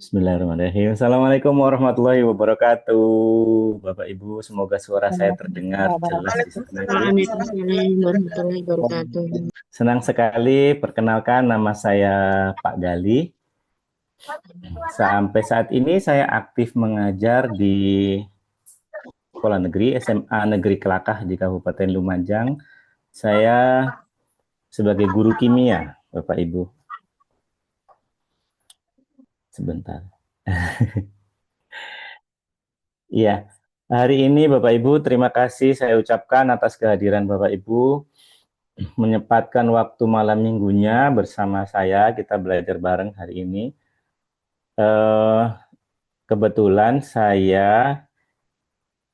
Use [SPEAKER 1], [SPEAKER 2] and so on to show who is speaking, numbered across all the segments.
[SPEAKER 1] Bismillahirrahmanirrahim. Assalamualaikum warahmatullahi wabarakatuh. Bapak Ibu, semoga suara saya terdengar jelas di sana Ibu.
[SPEAKER 2] Waalaikumsalam warahmatullahi wabarakatuh.
[SPEAKER 1] Senang sekali, perkenalkan nama saya Pak Gali. Sampai saat ini saya aktif mengajar di Sekolah Negeri SMA Negeri Kelakah di Kabupaten Lumajang. Saya sebagai guru kimia, Bapak Ibu. Sebentar. Iya, hari ini Bapak Ibu terima kasih saya ucapkan atas kehadiran Bapak Ibu menyempatkan waktu malam minggunya bersama saya, kita belajar bareng hari ini. Kebetulan saya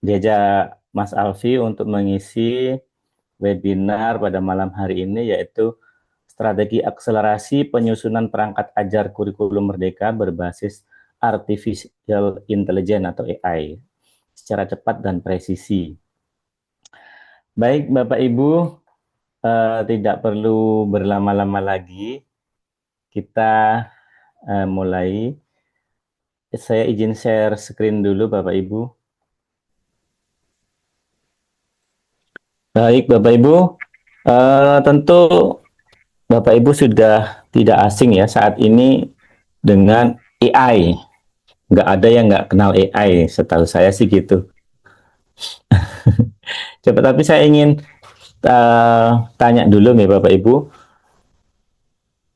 [SPEAKER 1] diajak Mas Alfi untuk mengisi webinar pada malam hari ini, yaitu strategi akselerasi penyusunan perangkat ajar kurikulum merdeka berbasis artificial intelligence atau AI secara cepat dan presisi. Baik Bapak Ibu, tidak perlu berlama-lama lagi, kita mulai. Saya izin share screen dulu Bapak Ibu. Baik Bapak Ibu, tentu Bapak Ibu sudah tidak asing ya saat ini dengan AI. Nggak ada yang nggak kenal AI, setahu saya sih gitu. Coba tapi saya ingin tanya dulu nih Bapak Ibu,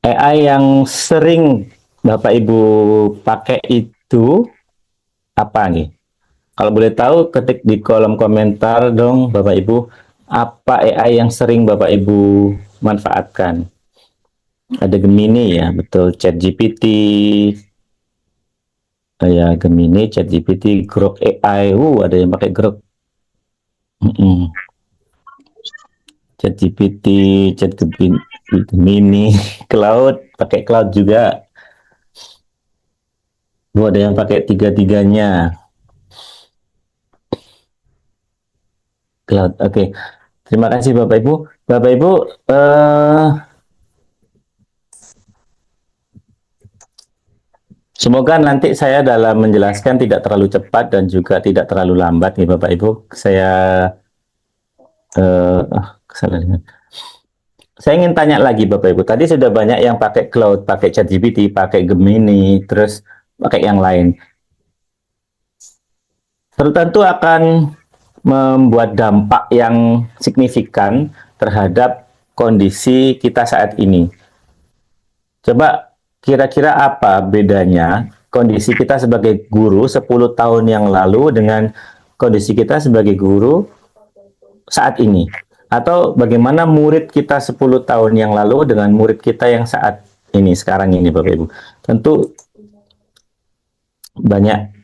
[SPEAKER 1] AI yang sering Bapak Ibu pakai itu apa nih? Kalau boleh tahu, ketik di kolom komentar dong, Bapak Ibu, apa AI yang sering Bapak Ibu manfaatkan? Ada Gemini ya, betul. ChatGPT, ya Gemini, ChatGPT, Grok AI, ada yang pakai Grok. ChatGPT, Gemini, Cloud, pakai Cloud juga. Ada yang pakai tiga-tiganya. Cloud, oke. Terima kasih Bapak Ibu. Bapak Ibu, semoga nanti saya dalam menjelaskan tidak terlalu cepat dan juga tidak terlalu lambat nih Bapak Ibu. Saya ingin tanya lagi Bapak Ibu. Tadi sudah banyak yang pakai cloud, pakai ChatGPT, pakai Gemini, terus pakai yang lain. Tentu akan membuat dampak yang signifikan terhadap kondisi kita saat ini. Coba kira-kira apa bedanya kondisi kita sebagai guru 10 tahun yang lalu dengan kondisi kita sebagai guru saat ini? Atau bagaimana murid kita 10 tahun yang lalu dengan murid kita yang saat ini, sekarang ini Bapak Ibu? Tentu banyak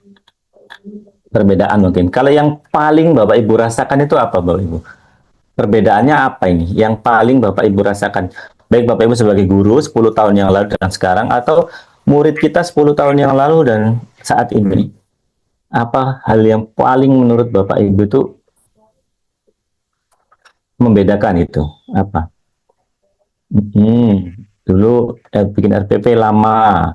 [SPEAKER 1] perbedaan mungkin. Kalau yang paling Bapak Ibu rasakan itu apa Bapak Ibu? Perbedaannya apa ini? Yang paling Bapak Ibu rasakan? Baik Bapak Ibu sebagai guru 10 tahun yang lalu dan sekarang, atau murid kita 10 tahun yang lalu dan saat ini. Apa hal yang paling menurut Bapak Ibu itu membedakan itu? Apa? Dulu bikin RPP lama,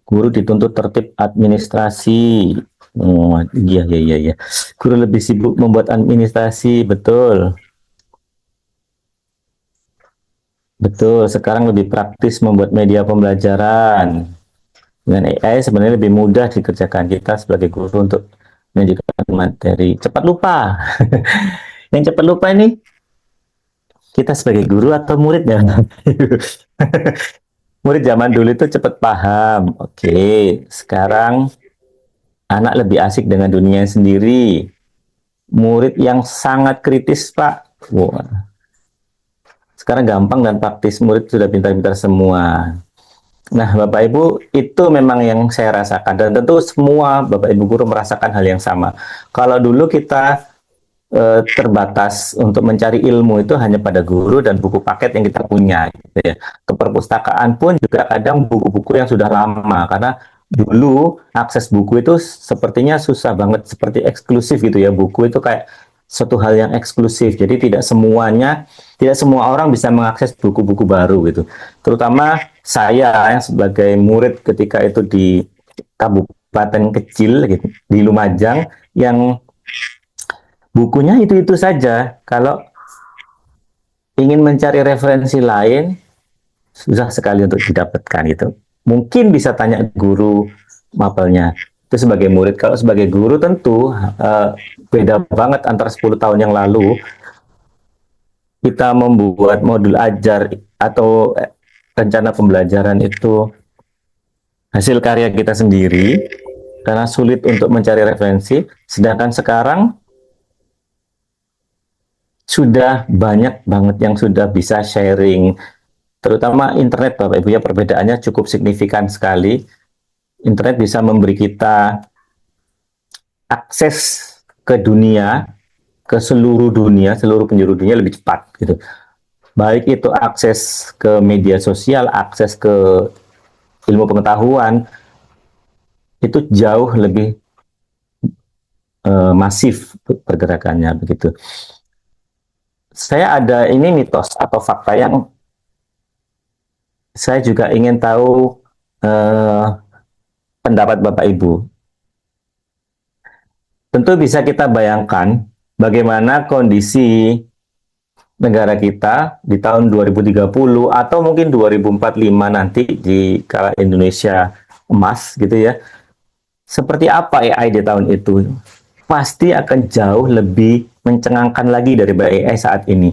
[SPEAKER 1] guru dituntut tertib administrasi. Oh, iya, iya, iya, iya. Guru lebih sibuk membuat administrasi, betul. Betul, sekarang lebih praktis membuat media pembelajaran. Dengan AI sebenarnya lebih mudah dikerjakan kita sebagai guru untuk menunjukkan materi. Cepat lupa. Yang cepat lupa ini kita sebagai guru atau murid ya? Murid zaman dulu itu cepat paham. Oke, sekarang anak lebih asik dengan dunia sendiri. Murid yang sangat kritis, Pak. Wah, sekarang gampang dan praktis, murid sudah pintar-pintar semua. Nah, Bapak Ibu, itu memang yang saya rasakan. Dan tentu semua Bapak Ibu guru merasakan hal yang sama. Kalau dulu kita terbatas untuk mencari ilmu itu hanya pada guru dan buku paket yang kita punya gitu ya. Ke perpustakaan pun juga kadang buku-buku yang sudah lama, karena dulu akses buku itu sepertinya susah banget, seperti eksklusif gitu ya. Buku itu kayak suatu hal yang eksklusif, jadi tidak semua orang bisa mengakses buku-buku baru gitu. Terutama saya yang sebagai murid ketika itu kabupaten kecil gitu, di Lumajang, yang bukunya itu-itu saja. Kalau ingin mencari referensi lain, susah sekali untuk didapatkan gitu. Mungkin bisa tanya guru mapelnya. Itu sebagai murid. Kalau sebagai guru tentu beda banget antara 10 tahun yang lalu kita membuat modul ajar atau rencana pembelajaran itu hasil karya kita sendiri karena sulit untuk mencari referensi. Sedangkan sekarang sudah banyak banget yang sudah bisa sharing, terutama internet Bapak Ibu ya, perbedaannya cukup signifikan sekali. Internet bisa memberi kita akses ke dunia, ke seluruh dunia, seluruh penjuru dunia lebih cepat gitu. Baik itu akses ke media sosial, akses ke ilmu pengetahuan, itu jauh lebih masif pergerakannya begitu. Saya ada ini mitos atau fakta yang saya juga ingin tahu eh, pendapat Bapak Ibu. Tentu bisa kita bayangkan bagaimana kondisi negara kita di tahun 2030 atau mungkin 2045 nanti di kala Indonesia emas gitu ya. Seperti apa AI di tahun itu? Pasti akan jauh lebih mencengangkan lagi dari AI saat ini.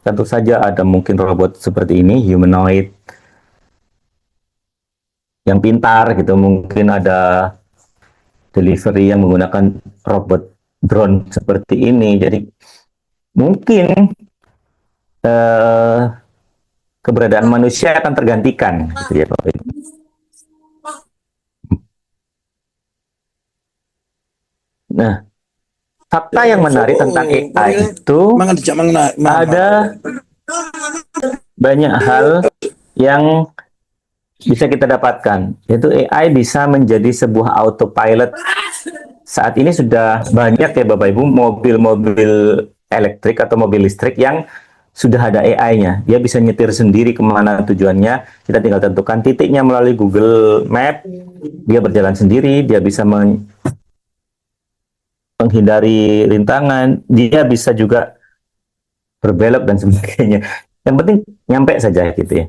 [SPEAKER 1] Tentu saja ada mungkin robot seperti ini, humanoid, yang pintar gitu. Mungkin ada delivery yang menggunakan robot drone seperti ini. Jadi mungkin eh, keberadaan manusia akan tergantikan gitu ya Pak. Nah, fakta yang menarik tentang AI itu ada banyak hal yang bisa kita dapatkan. Yaitu AI bisa menjadi sebuah autopilot. Saat ini sudah banyak ya Bapak Ibu mobil-mobil elektrik atau mobil listrik yang sudah ada AI-nya. Dia bisa nyetir sendiri kemana tujuannya. Kita tinggal tentukan titiknya melalui Google Map. Dia berjalan sendiri. Dia bisa menghindari rintangan. Dia bisa juga berbelok dan sebagainya. Yang penting nyampe saja gitu ya.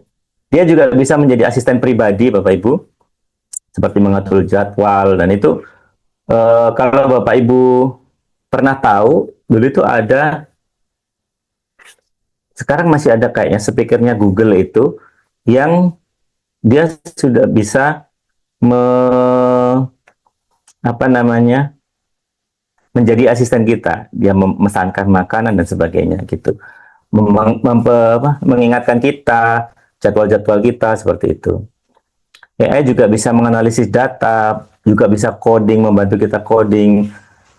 [SPEAKER 1] Dia juga bisa menjadi asisten pribadi Bapak Ibu, seperti mengatur jadwal dan itu kalau Bapak Ibu pernah tahu dulu itu ada, sekarang masih ada kayaknya speakernya Google itu yang dia sudah bisa me, apa namanya menjadi asisten kita, dia memesankan makanan dan sebagainya gitu, mengingatkan kita jadwal-jadwal kita seperti itu. AI juga bisa menganalisis data, juga bisa coding, membantu kita coding.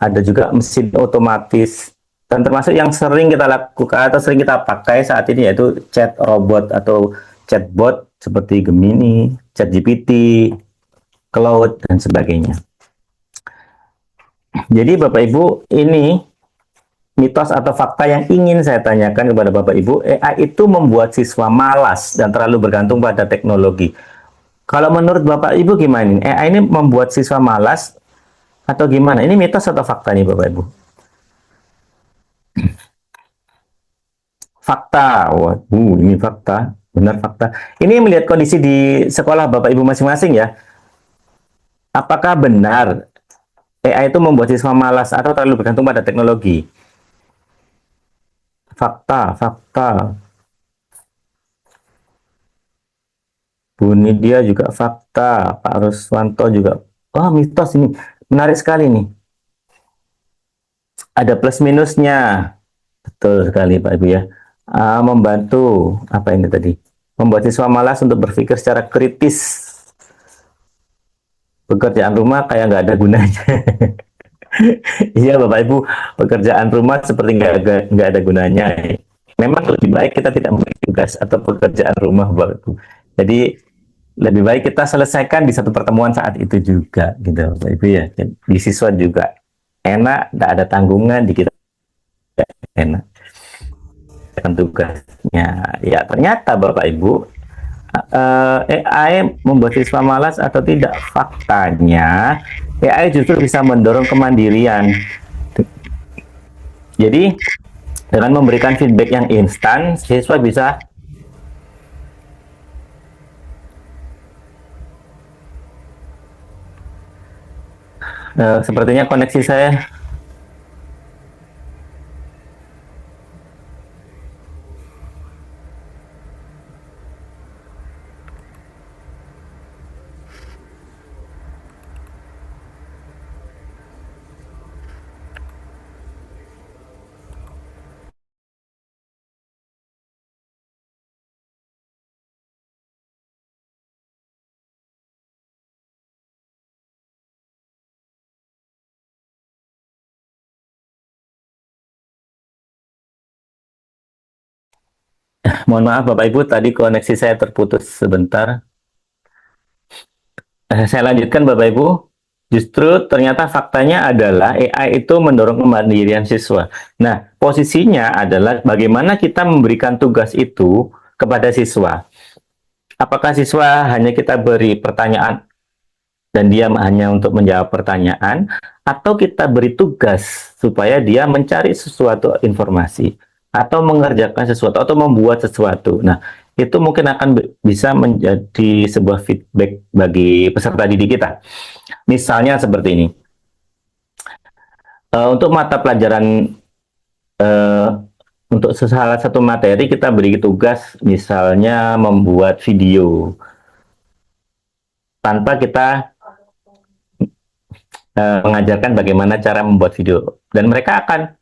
[SPEAKER 1] Ada juga mesin otomatis. Dan termasuk yang sering kita lakukan atau sering kita pakai saat ini yaitu chat robot atau chatbot seperti Gemini, ChatGPT, Claude, dan sebagainya. Jadi Bapak Ibu, ini mitos atau fakta yang ingin saya tanyakan kepada Bapak Ibu. AI itu membuat siswa malas dan terlalu bergantung pada teknologi. Kalau menurut Bapak Ibu gimana ini? AI ini membuat siswa malas atau gimana? Ini mitos atau fakta nih Bapak Ibu? Fakta. Waduh, ini fakta. Benar fakta. Ini melihat kondisi di sekolah Bapak Ibu masing-masing ya. Apakah benar AI itu membuat siswa malas atau terlalu bergantung pada teknologi? Fakta, fakta. Bu Nidia juga fakta. Pak Ruswanto juga. Wah, mitos ini. Menarik sekali nih. Ada plus minusnya. Betul sekali Pak Ibu ya. Membantu, apa ini tadi? Membuat siswa malas untuk berpikir secara kritis. Pekerjaan rumah kayak nggak ada gunanya. Iya Bapak Ibu, pekerjaan rumah seperti nggak ada gunanya. Memang lebih baik kita tidak memiliki tugas atau pekerjaan rumah Bapak Ibu. Jadi lebih baik kita selesaikan di satu pertemuan saat itu juga, gitu Bapak Ibu ya. Di siswa juga enak, tidak ada tanggungan, di kita enak tugasnya. Ya ternyata Bapak Ibu, AI membuat siswa malas atau tidak? Faktanya, AI justru bisa mendorong kemandirian. Jadi, dengan memberikan feedback yang instan, siswa bisa sepertinya koneksi saya. Mohon maaf Bapak Ibu, tadi koneksi saya terputus sebentar. Saya lanjutkan Bapak Ibu. Justru ternyata faktanya adalah AI itu mendorong kemandirian siswa. Nah, posisinya adalah bagaimana kita memberikan tugas itu kepada siswa. Apakah siswa hanya kita beri pertanyaan dan dia hanya untuk menjawab pertanyaan, atau kita beri tugas supaya dia mencari sesuatu informasi, atau mengerjakan sesuatu, atau membuat sesuatu. Nah, itu mungkin akan bisa menjadi sebuah feedback bagi peserta didik kita. Misalnya seperti ini, untuk mata pelajaran, uh, untuk salah satu materi kita beri tugas, misalnya membuat video, tanpa kita mengajarkan bagaimana cara membuat video. Dan mereka akan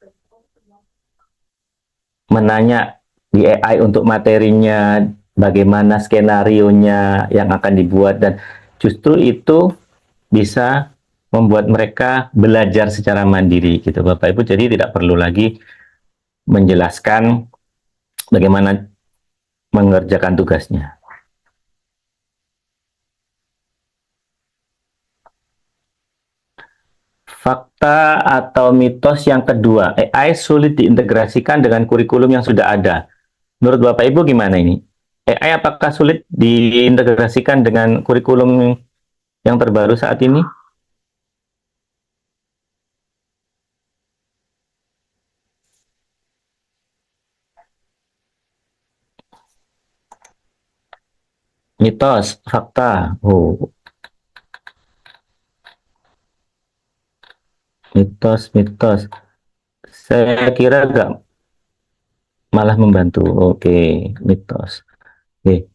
[SPEAKER 1] menanya di AI untuk materinya, bagaimana skenario-nya yang akan dibuat, dan justru itu bisa membuat mereka belajar secara mandiri gitu Bapak Ibu. Jadi tidak perlu lagi menjelaskan bagaimana mengerjakan tugasnya. Fakta atau mitos yang kedua, AI sulit diintegrasikan dengan kurikulum yang sudah ada. Menurut Bapak Ibu gimana ini? AI apakah sulit diintegrasikan dengan kurikulum yang terbaru saat ini? Mitos, fakta. Oh, mitos. Saya kira agak malah membantu. Oke, mitos. Oke.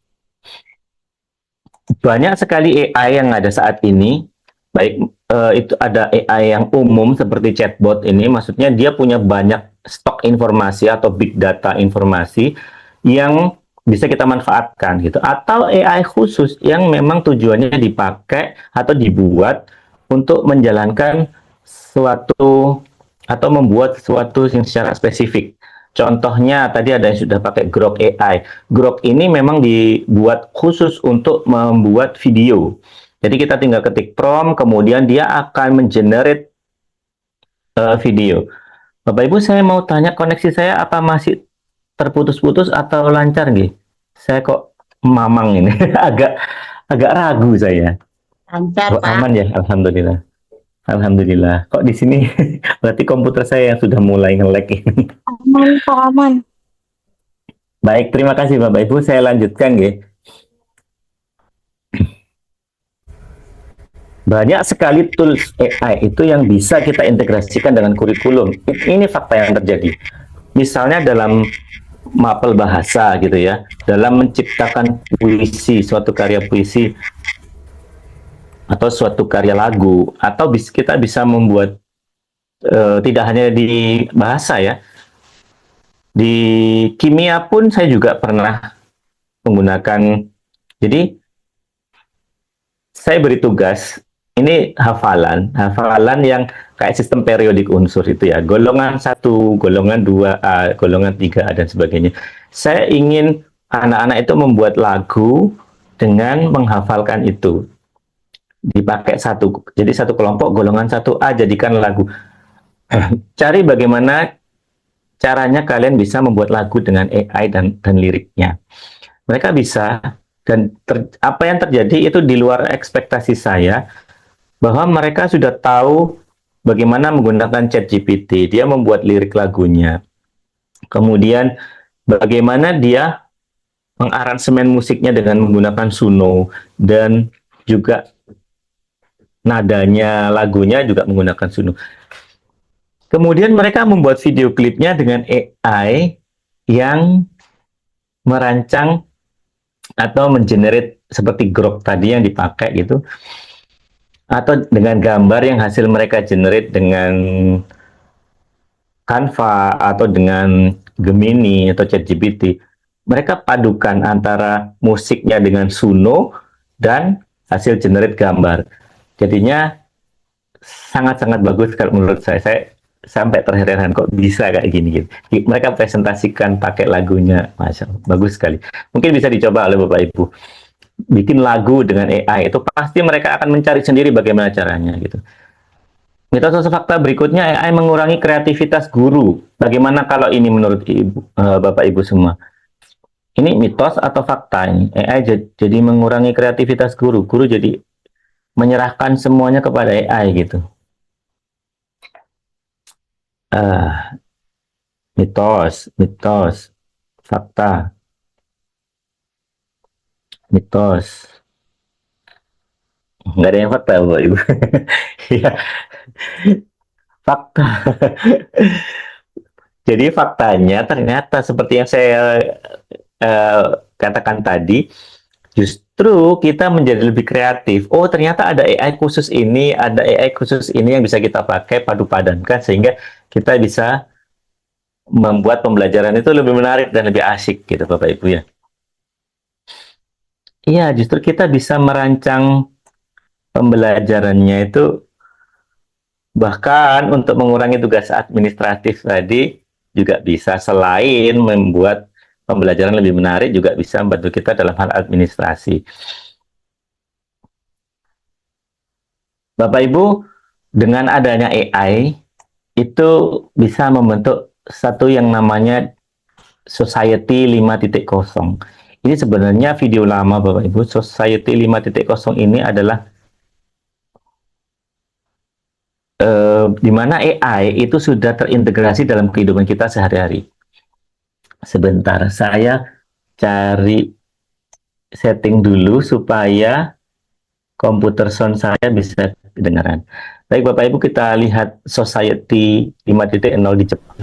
[SPEAKER 1] Banyak sekali AI yang ada saat ini, baik itu ada AI yang umum seperti chatbot ini, maksudnya dia punya banyak stok informasi atau big data informasi yang bisa kita manfaatkan gitu. Atau AI khusus yang memang tujuannya dipakai atau dibuat untuk menjalankan suatu atau membuat sesuatu yang secara spesifik. Contohnya tadi ada yang sudah pakai Grok AI. Grok ini memang dibuat khusus untuk membuat video. Jadi kita tinggal ketik prompt, kemudian dia akan mengenerate video. Bapak Ibu, saya mau tanya koneksi saya apa masih terputus-putus atau lancar nih? Saya kok mamang ini, agak agak ragu saya.
[SPEAKER 2] Lancar,
[SPEAKER 1] Kok
[SPEAKER 2] Pak.
[SPEAKER 1] aman ya? Alhamdulillah. Alhamdulillah. Kok di sini berarti komputer saya yang sudah mulai nge-lag ini.
[SPEAKER 3] Aman kok aman.
[SPEAKER 1] Baik, terima kasih Bapak Ibu. Saya lanjutkan ya. Banyak sekali tools AI itu yang bisa kita integrasikan dengan kurikulum. Ini fakta yang terjadi. Misalnya dalam mapel bahasa gitu ya, dalam menciptakan puisi, suatu karya puisi atau suatu karya lagu, atau kita bisa membuat tidak hanya di bahasa ya, di kimia pun saya juga pernah menggunakan. Jadi saya beri tugas, ini hafalan yang kayak sistem periodik unsur itu ya, golongan 1, golongan 2A, golongan 3A, dan sebagainya. Saya ingin anak-anak itu membuat lagu dengan menghafalkan itu. Dipakai satu, jadi satu kelompok golongan 1A jadikan lagu. Cari bagaimana caranya kalian bisa membuat lagu dengan AI dan liriknya. Mereka bisa Dan apa yang terjadi itu di luar ekspektasi saya, bahwa mereka sudah tahu bagaimana menggunakan ChatGPT. Dia membuat lirik lagunya. Kemudian bagaimana dia mengaransemen musiknya dengan menggunakan Suno, dan juga nadanya lagunya juga menggunakan Suno. Kemudian mereka membuat video klipnya dengan AI yang merancang atau mengenerate seperti Grok tadi yang dipakai gitu, atau dengan gambar yang hasil mereka generate dengan Canva atau dengan Gemini atau ChatGPT. Mereka padukan antara musiknya dengan Suno dan hasil generate gambar. Jadinya sangat-sangat bagus kalau menurut saya. Saya sampai terheran kok bisa kayak gini gitu. Mereka presentasikan pakai lagunya, Masya Allah, bagus sekali. Mungkin bisa dicoba oleh Bapak Ibu. Bikin lagu dengan AI itu pasti mereka akan mencari sendiri bagaimana caranya gitu. Mitos atau fakta berikutnya, AI mengurangi kreativitas guru. Bagaimana kalau ini menurut Bapak Ibu semua? Ini mitos atau fakta ini? AI jadi mengurangi kreativitas guru. Guru jadi menyerahkan semuanya kepada AI gitu. Mitos, fakta, mitos. Nggak ada yang fakta, Bapak Ibu. Ya, fakta. Jadi faktanya ternyata seperti yang saya katakan tadi, justru kita menjadi lebih kreatif. Oh, ternyata ada AI khusus ini, ada AI khusus ini yang bisa kita pakai padu-padankan sehingga kita bisa membuat pembelajaran itu lebih menarik dan lebih asik gitu, Bapak Ibu ya. Iya, justru kita bisa merancang pembelajarannya itu, bahkan untuk mengurangi tugas administratif tadi juga bisa, selain membuat pembelajaran lebih menarik juga bisa membantu kita dalam hal administrasi. Bapak Ibu, dengan adanya AI itu bisa membentuk satu yang namanya Society 5.0. Ini sebenarnya video lama Bapak Ibu. Society 5.0 ini adalah di mana AI itu sudah terintegrasi dalam kehidupan kita sehari-hari. Sebentar, saya cari setting dulu supaya komputer sound saya bisa kedengaran. Baik Bapak Ibu, kita lihat Society 5.0 di Jepang.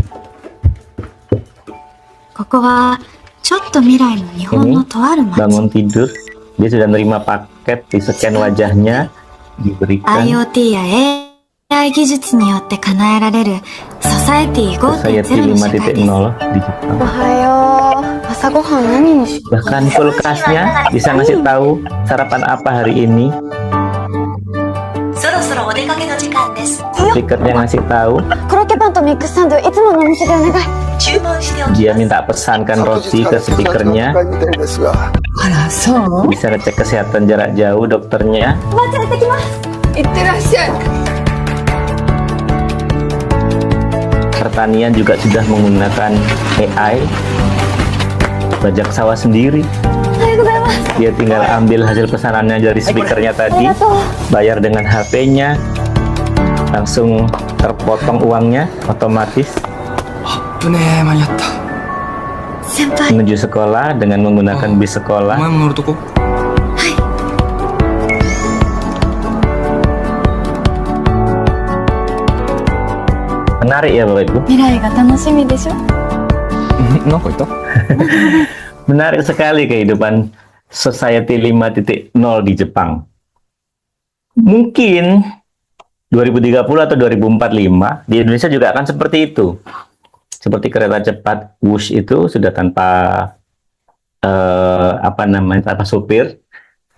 [SPEAKER 3] ここはちょっと未来の日本のとある街。
[SPEAKER 1] Bangun tidur, dia sudah menerima paket, di scan wajahnya, diberikan
[SPEAKER 3] IoT や AI 技術によって叶えられるソサエティ
[SPEAKER 1] Society
[SPEAKER 3] 5.0の社会です。
[SPEAKER 1] 5.0 di Jepang.
[SPEAKER 2] おはよう。朝ごはん何にしよ
[SPEAKER 1] Bahkan kulkasnya bisa ngasih tahu sarapan apa hari ini.
[SPEAKER 3] そろそろお出かけの時間です。
[SPEAKER 1] Speakernya ngasih tahu.
[SPEAKER 2] う。コロッケパンとミックスサンドいつものお店でお願い。
[SPEAKER 3] 注文しておき
[SPEAKER 1] Dia minta pesankan roti ke speakernya.
[SPEAKER 2] あら、そう。
[SPEAKER 1] Bisa ngecek kesehatan jarak jauh dokternya.
[SPEAKER 2] いってらっしゃい。
[SPEAKER 1] Pertanian juga sudah menggunakan AI. Bajak sawah sendiri.
[SPEAKER 2] おはようございます。
[SPEAKER 1] Dia tinggal ambil hasil pesanannya dari speakernya
[SPEAKER 2] あり
[SPEAKER 1] tadi,
[SPEAKER 2] がとう。
[SPEAKER 1] bayar dengan HP-nya, langsung terpotong uangnya otomatis.
[SPEAKER 4] 危ねえ間に合った。
[SPEAKER 3] 先輩、
[SPEAKER 1] Menuju sekolah dengan menggunakan bis
[SPEAKER 4] お
[SPEAKER 1] sekolah.
[SPEAKER 4] 前も乗るとこ？
[SPEAKER 1] Menarik ya Bapak Ibu.
[SPEAKER 2] 未来が楽しみでしょ。
[SPEAKER 4] なんかいた？
[SPEAKER 1] Menarik sekali kehidupan Society 5.0 di Jepang. Mungkin 2030 atau 2045 di Indonesia juga akan seperti itu. Seperti kereta cepat Wush itu sudah tanpa tanpa sopir,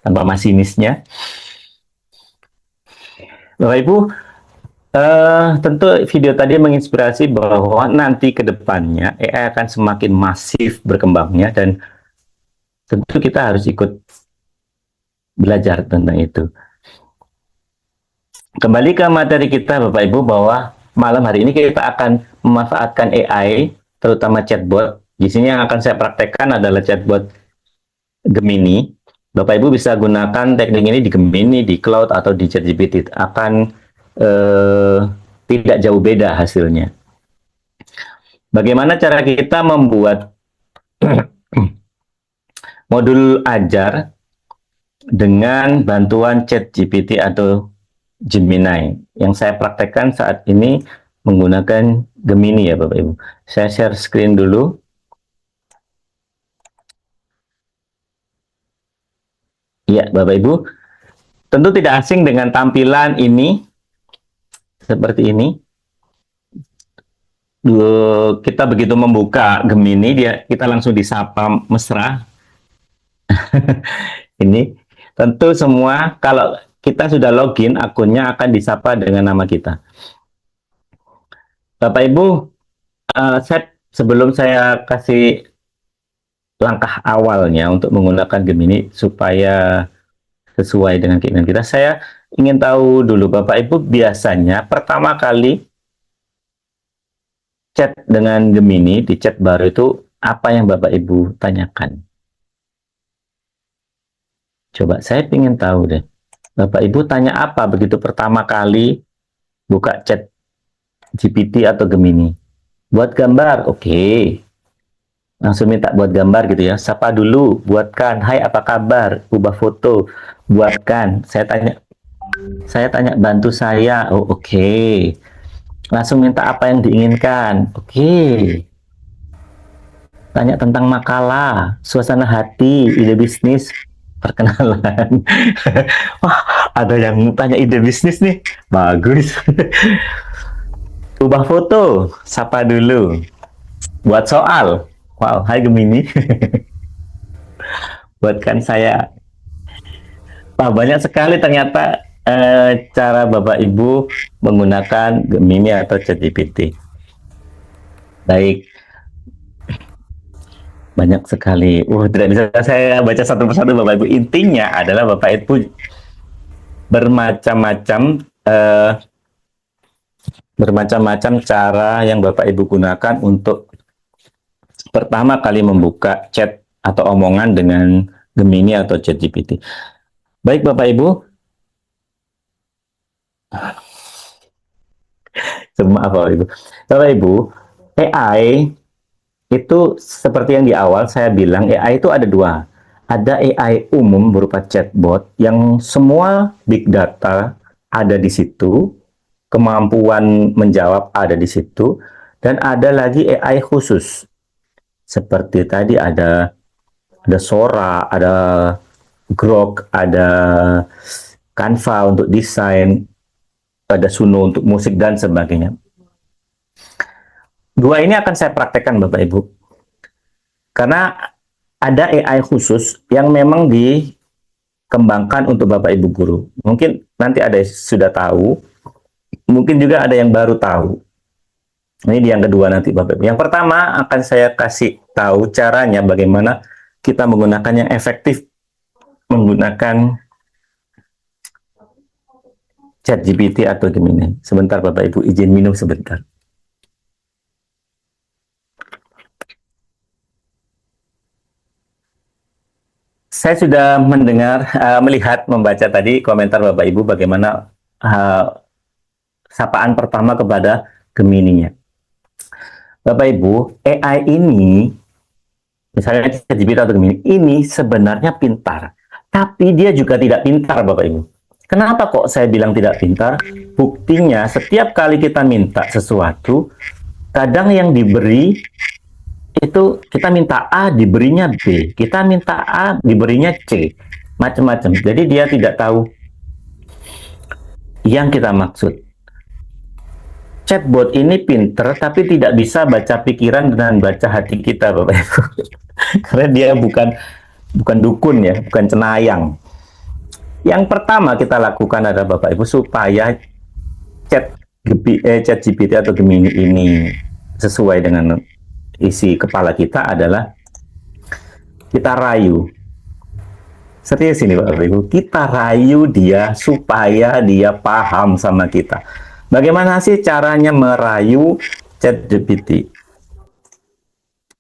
[SPEAKER 1] tanpa masinisnya. Bapak Ibu, tentu video tadi menginspirasi bahwa nanti ke depannya AI akan semakin masif berkembangnya, dan tentu kita harus ikut belajar tentang itu. Kembali ke materi kita Bapak Ibu, bahwa malam hari ini kita akan memanfaatkan AI, terutama chatbot. Di sini yang akan saya praktekkan adalah chatbot Gemini. Bapak Ibu bisa gunakan teknik ini di Gemini, di Cloud, atau di ChatGPT. Akan tidak jauh beda hasilnya. Bagaimana cara kita membuat modul ajar dengan bantuan ChatGPT atau Gemini? Yang saya praktekkan saat ini menggunakan Gemini ya Bapak Ibu. Saya share screen dulu. Ya Bapak Ibu, tentu tidak asing dengan tampilan ini. Seperti ini. Kita begitu membuka Gemini, kita langsung disapa mesra. Ini tentu semua kalau kita sudah login, akunnya akan disapa dengan nama kita. Bapak Ibu, sebelum saya kasih langkah awalnya untuk menggunakan Gemini supaya sesuai dengan keinginan kita, saya ingin tahu dulu Bapak Ibu biasanya pertama kali chat dengan Gemini di chat baru itu apa yang Bapak Ibu tanyakan? Coba saya ingin tahu deh. Bapak Ibu tanya apa begitu pertama kali buka chat GPT atau Gemini? Buat gambar, oke. Langsung minta buat gambar gitu ya. Sapa dulu, buatkan. Hai, apa kabar? Ubah foto, buatkan. Saya tanya bantu saya. Oh, oke. Langsung minta apa yang diinginkan. Oke. Tanya tentang makalah, suasana hati, ide bisnis, perkenalan. Wah, ada yang tanya ide bisnis nih. Bagus. Ubah foto, sapa dulu. Buat soal. Wow, hai Gemini. Buatkan saya. Wah, banyak sekali ternyata cara Bapak Ibu menggunakan Gemini atau ChatGPT. Baik. Banyak sekali. Tidak bisa saya baca satu persatu Bapak Ibu. Intinya adalah Bapak Ibu bermacam-macam cara yang Bapak Ibu gunakan untuk pertama kali membuka chat atau omongan dengan Gemini atau ChatGPT. Baik Bapak Ibu. Maaf Bapak Ibu. Bapak Ibu, AI itu seperti yang di awal saya bilang, AI itu ada dua. Ada AI umum berupa chatbot yang semua big data ada di situ, kemampuan menjawab ada di situ, dan ada lagi AI khusus. Seperti tadi ada Sora, ada Grok, ada Canva untuk desain, ada Suno untuk musik dan sebagainya. Dua ini akan saya praktekkan Bapak Ibu. Karena ada AI khusus yang memang dikembangkan untuk Bapak Ibu guru. Mungkin nanti ada yang sudah tahu, mungkin juga ada yang baru tahu. Ini yang kedua nanti Bapak Ibu. Yang pertama akan saya kasih tahu caranya bagaimana kita menggunakan yang efektif menggunakan ChatGPT atau Gemini. Sebentar Bapak Ibu, izin minum sebentar. Saya sudah melihat, membaca tadi komentar Bapak Ibu bagaimana sapaan pertama kepada Gemini-nya. Bapak Ibu, AI ini, misalnya ChatGPT atau Gemini, ini sebenarnya pintar. Tapi dia juga tidak pintar Bapak Ibu. Kenapa kok saya bilang tidak pintar? Buktinya setiap kali kita minta sesuatu, kadang yang diberi itu kita minta A diberinya B, kita minta A diberinya C, macam-macam. Jadi dia tidak tahu yang kita maksud. Chatbot ini pinter tapi tidak bisa baca pikiran dan baca hati kita Bapak Ibu. Karena dia bukan dukun ya, bukan cenayang. Yang pertama kita lakukan adalah Bapak Ibu supaya ChatGPT atau Gemini ini sesuai dengan isi kepala kita adalah kita rayu. Serius ini Bapak Ibu, kita rayu dia supaya dia paham sama kita. Bagaimana sih caranya merayu ChatGPT?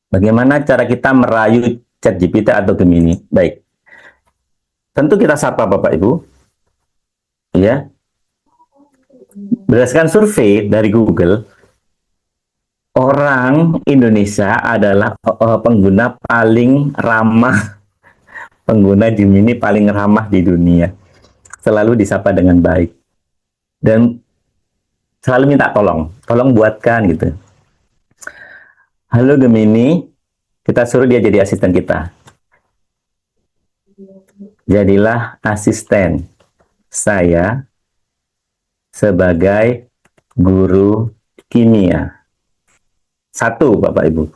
[SPEAKER 1] Bagaimana cara kita merayu ChatGPT atau Gemini? Baik. Tentu kita sapa Bapak Ibu, ya. Berdasarkan survei dari Google, orang Indonesia adalah pengguna paling ramah, pengguna Gemini paling ramah di dunia. Selalu disapa dengan baik dan selalu minta tolong buatkan gitu. Halo Gemini, kita suruh dia jadi asisten kita. Jadilah asisten saya sebagai guru kimia. Satu, Bapak Ibu.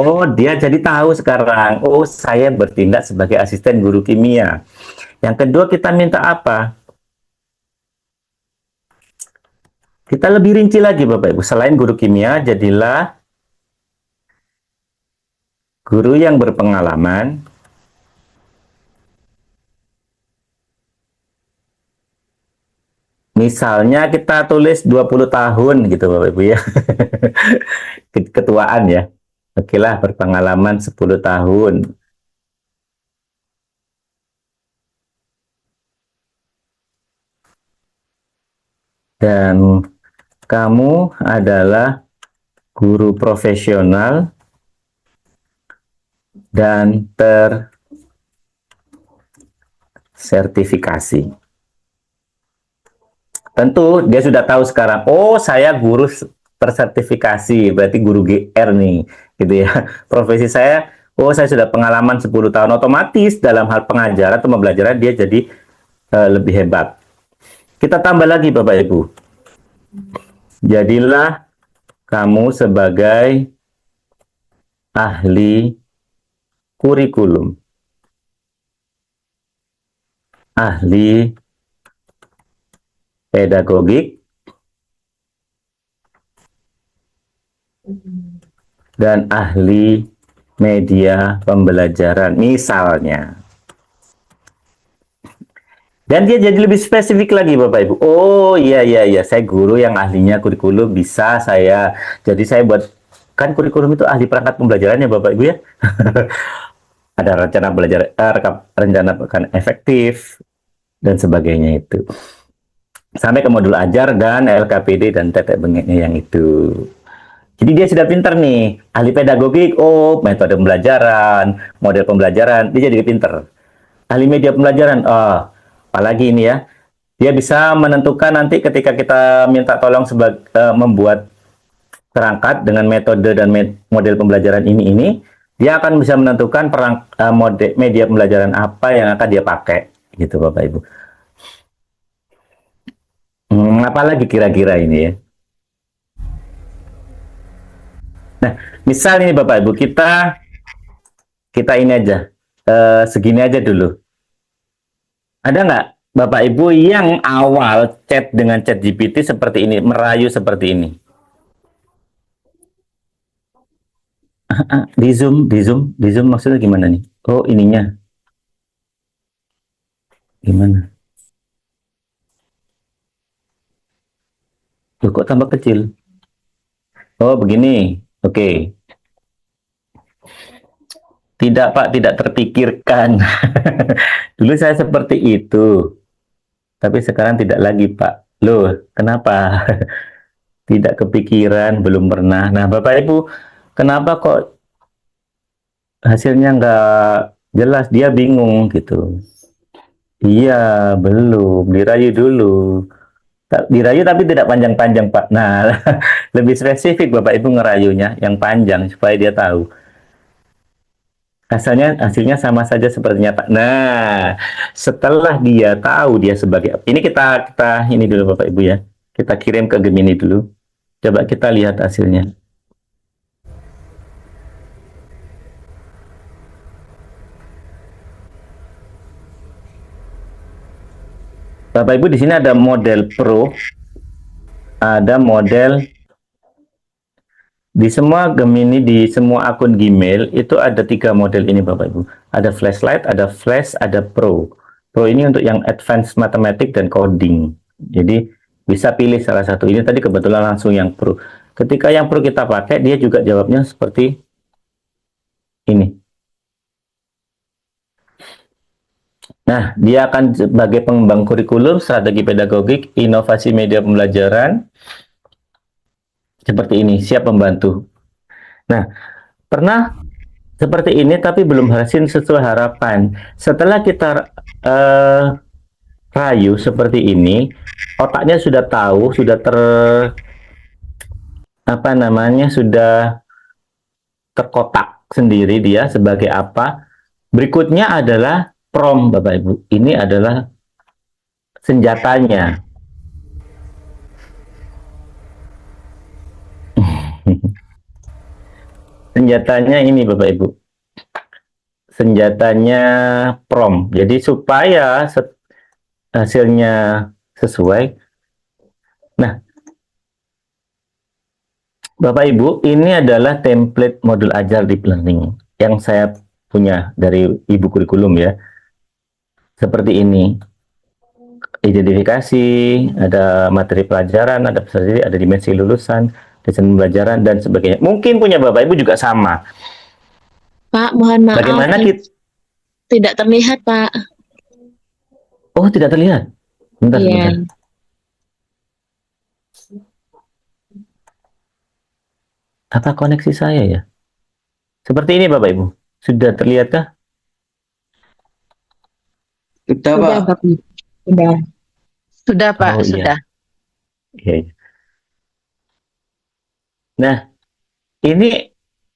[SPEAKER 1] Oh, dia jadi tahu sekarang. Oh, saya bertindak sebagai asisten guru kimia. Yang kedua, kita minta apa? Kita lebih rinci lagi, Bapak Ibu. Selain guru kimia, jadilah guru yang berpengalaman. Misalnya kita tulis 20 tahun gitu Bapak Ibu ya. Ketuaan ya. Oke lah, berpengalaman 10 tahun. Dan kamu adalah guru profesional dan tersertifikasi. Tentu dia sudah tahu sekarang, oh saya guru tersertifikasi, berarti guru GR nih, gitu ya. Profesi saya, oh saya sudah pengalaman 10 tahun, otomatis dalam hal pengajaran atau pembelajaran dia jadi lebih hebat. Kita tambah lagi Bapak Ibu. Jadilah kamu sebagai ahli kurikulum, ahli pedagogik, dan ahli media pembelajaran misalnya. Dan dia jadi lebih spesifik lagi Bapak Ibu. Oh iya, saya guru yang ahlinya kurikulum, bisa saya. Jadi saya buat, kan kurikulum itu ahli perangkat pembelajarannya Bapak Ibu ya. Ada rencana belajar, rencana akan efektif, dan sebagainya itu. Sampai ke modul ajar dan LKPD dan tetek bengeknya yang itu. Jadi dia sudah pinter nih, ahli pedagogik, oh metode pembelajaran, model pembelajaran, dia jadi pinter. Ahli media pembelajaran, apalagi ini ya, dia bisa menentukan nanti ketika kita minta tolong membuat perangkat dengan metode dan model pembelajaran ini, dia akan bisa menentukan media pembelajaran apa yang akan dia pakai, gitu Bapak Ibu. Apalagi kira-kira ini ya. Nah, misal ini Bapak Ibu, kita ini aja, segini aja dulu. Ada nggak Bapak Ibu yang awal chat dengan ChatGPT seperti ini, merayu seperti ini? Di Zoom maksudnya gimana nih? Oh, ininya. Gimana? Loh, kok tambah kecil? Oh, begini. Oke. Tidak, Pak, tidak terpikirkan. Dulu saya seperti itu. Tapi sekarang tidak lagi, Pak. Loh, kenapa? Tidak kepikiran, belum pernah. Nah, Bapak Ibu, kenapa kok hasilnya nggak jelas? Dia bingung gitu. Iya, belum. Dirayu dulu. Dirayu tapi tidak panjang-panjang, Pak. Nah, lebih spesifik Bapak Ibu ngerayunya yang panjang supaya dia tahu. Hasilnya sama saja sepertinya Pak. Nah, setelah dia tahu dia sebagai ini kita ini dulu Bapak Ibu ya. Kita kirim ke Gemini dulu. Coba kita lihat hasilnya. Bapak Ibu di sini ada model Pro, ada model di semua Gemini, di semua akun Gmail itu ada 3 model ini Bapak Ibu. Ada flashlight, ada flash, ada Pro. Pro ini untuk yang advance matematik dan coding. Jadi bisa pilih salah satu. Ini tadi kebetulan langsung yang Pro. Ketika yang Pro kita pakai, dia juga jawabnya seperti ini. Nah, dia akan sebagai pengembang kurikulum, strategi pedagogik, inovasi media pembelajaran, seperti ini, siap membantu. Nah, pernah seperti ini tapi belum hasil sesuai harapan. Setelah kita rayu seperti ini, otaknya sudah tahu, sudah apa namanya, sudah terkotak sendiri dia sebagai apa. Berikutnya adalah prom, Bapak Ibu. Ini adalah senjatanya. Senjatanya ini Bapak Ibu. Senjatanya prom. Jadi supaya hasilnya sesuai. Nah, Bapak Ibu, ini adalah template modul ajar deep learning yang saya punya dari Ibu Kurikulum ya. Seperti ini. Identifikasi, ada materi pelajaran, ada peserta didik, ada dimensi lulusan, desain pembelajaran, dan sebagainya. Mungkin punya Bapak Ibu juga sama.
[SPEAKER 5] Pak, mohon maaf.
[SPEAKER 1] Bagaimana kita...
[SPEAKER 5] Tidak terlihat, Pak.
[SPEAKER 1] Oh, tidak terlihat. Bentar,
[SPEAKER 5] Iya.
[SPEAKER 1] sebentar. Apa koneksi saya ya? Seperti ini Bapak Ibu. Sudah terlihatkah?
[SPEAKER 6] Sudah,
[SPEAKER 5] Sudah,
[SPEAKER 6] Pak.
[SPEAKER 5] Pak. Sudah.
[SPEAKER 7] Sudah, Pak,
[SPEAKER 1] Oh, iya.
[SPEAKER 7] sudah.
[SPEAKER 1] Iya, iya. Nah, ini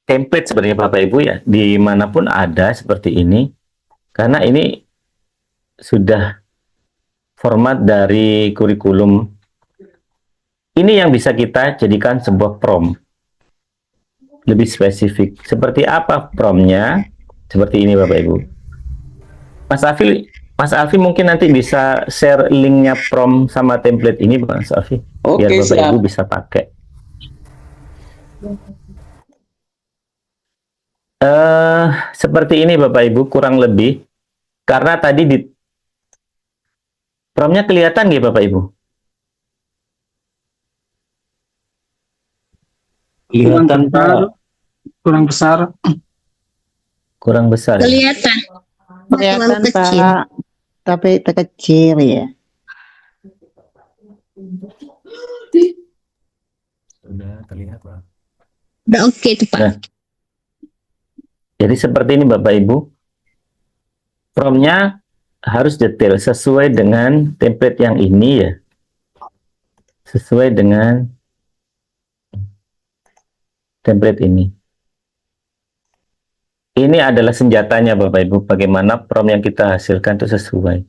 [SPEAKER 1] template sebenarnya Bapak Ibu ya. Dimanapun ada seperti ini. Karena ini sudah format dari kurikulum. Ini yang bisa kita jadikan sebuah prom. Lebih spesifik. Seperti apa promnya? Seperti ini Bapak Ibu. Mas Alfi mungkin nanti bisa share linknya prom sama template ini Mas Alfi. Biar
[SPEAKER 6] Oke,
[SPEAKER 1] Bapak
[SPEAKER 6] siap.
[SPEAKER 1] Ibu bisa pakai. Seperti ini Bapak Ibu kurang lebih. Karena tadi di promnya kelihatan nggak Bapak Ibu? Kelihatan Pak.
[SPEAKER 8] kurang besar.
[SPEAKER 1] Kurang besar.
[SPEAKER 5] Kelihatan.
[SPEAKER 7] Kelihatan,
[SPEAKER 5] kecil.
[SPEAKER 7] Pak. Tapi kecil ya.
[SPEAKER 4] Sudah terlihat, Pak.
[SPEAKER 5] Udah oke tuh, Pak.
[SPEAKER 1] Nah, jadi seperti ini Bapak Ibu. Promnya harus detail sesuai dengan template yang ini ya. Sesuai dengan template ini. Ini adalah senjatanya Bapak Ibu. Bagaimana prom yang kita hasilkan itu sesuai.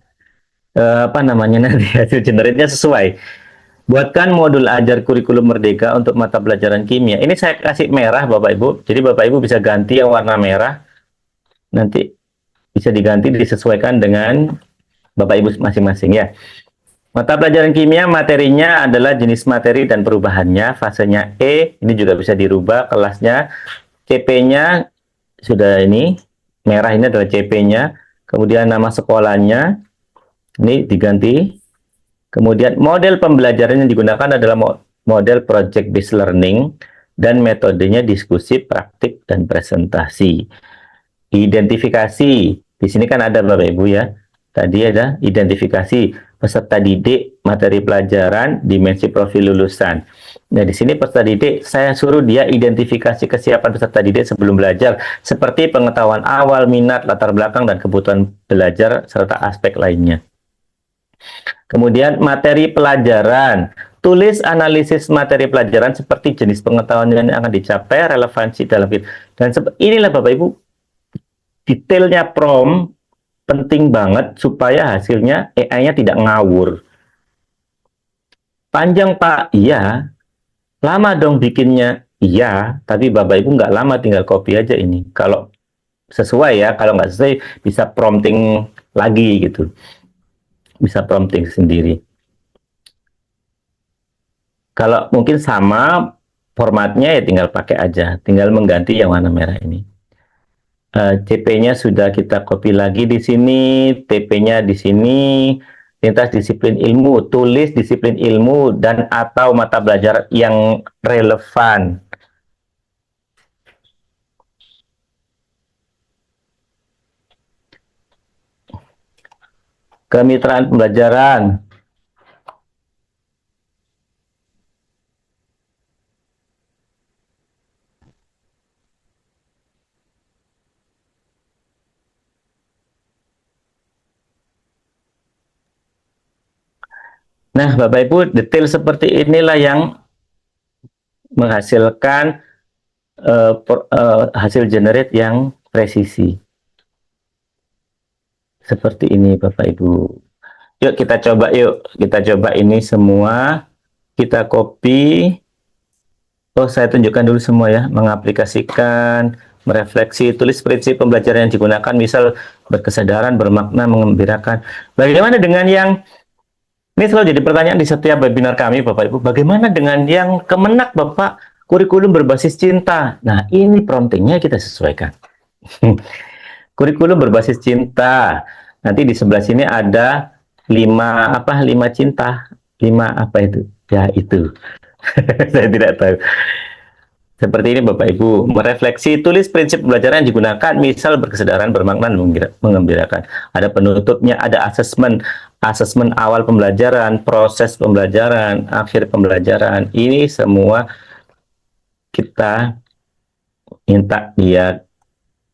[SPEAKER 1] Apa namanya nanti hasil generate-nya sesuai. Buatkan modul ajar kurikulum merdeka untuk mata pelajaran kimia. Ini saya kasih merah Bapak Ibu. Jadi Bapak Ibu bisa ganti yang warna merah. Nanti bisa diganti disesuaikan dengan Bapak Ibu masing-masing ya. Mata pelajaran kimia materinya adalah jenis materi dan perubahannya. Fasenya E, ini juga bisa dirubah kelasnya. CP-nya sudah ini. Merah ini adalah CP-nya. Kemudian nama sekolahnya. Ini diganti. Kemudian model pembelajaran yang digunakan adalah model project based learning dan metodenya diskusi, praktik, dan presentasi. Identifikasi. Di sini kan ada Bapak Ibu ya. Tadi ada identifikasi peserta didik, materi pelajaran, dimensi profil lulusan. Nah, di sini peserta didik saya suruh dia identifikasi kesiapan peserta didik sebelum belajar seperti pengetahuan awal, minat, latar belakang, dan kebutuhan belajar serta aspek lainnya. Kemudian materi pelajaran, tulis analisis materi pelajaran seperti jenis pengetahuan yang akan dicapai, relevansi dalam dan inilah Bapak Ibu detailnya prom penting banget supaya hasilnya AI-nya tidak ngawur. Panjang Pak, iya. Lama dong bikinnya, iya. Tapi Bapak Ibu nggak lama, tinggal copy aja ini. Kalau sesuai ya, kalau nggak sesuai bisa prompting lagi gitu. Bisa prompting sendiri. Kalau mungkin sama formatnya ya tinggal pakai aja, tinggal mengganti yang warna merah ini. CP-nya sudah kita copy lagi di sini, TP-nya di sini, lintas disiplin ilmu, tulis disiplin ilmu dan atau mata belajar yang relevan. Kemitraan pembelajaran. Nah, Bapak Ibu, detail seperti inilah yang menghasilkan hasil generate yang presisi. Seperti ini, Bapak Ibu. Yuk kita coba ini semua. Kita copy. Oh, saya tunjukkan dulu semua ya. Mengaplikasikan, merefleksi, tulis prinsip pembelajaran yang digunakan, misal berkesadaran, bermakna, mengembirakan. Bagaimana dengan yang ini selalu jadi pertanyaan di setiap webinar kami, Bapak Ibu. Bagaimana dengan yang kemenak, Bapak? Kurikulum berbasis cinta. Nah, ini promptingnya kita sesuaikan. Kurikulum berbasis cinta. Nanti di sebelah sini ada 5 cinta. 5 apa itu? Ya, itu. Saya tidak tahu. Seperti ini Bapak Ibu, merefleksi, tulis prinsip pembelajaran yang digunakan, misal berkesadaran, bermakna, mengembirakan. Ada penutupnya, ada asesmen awal pembelajaran, proses pembelajaran, akhir pembelajaran. Ini semua kita minta dia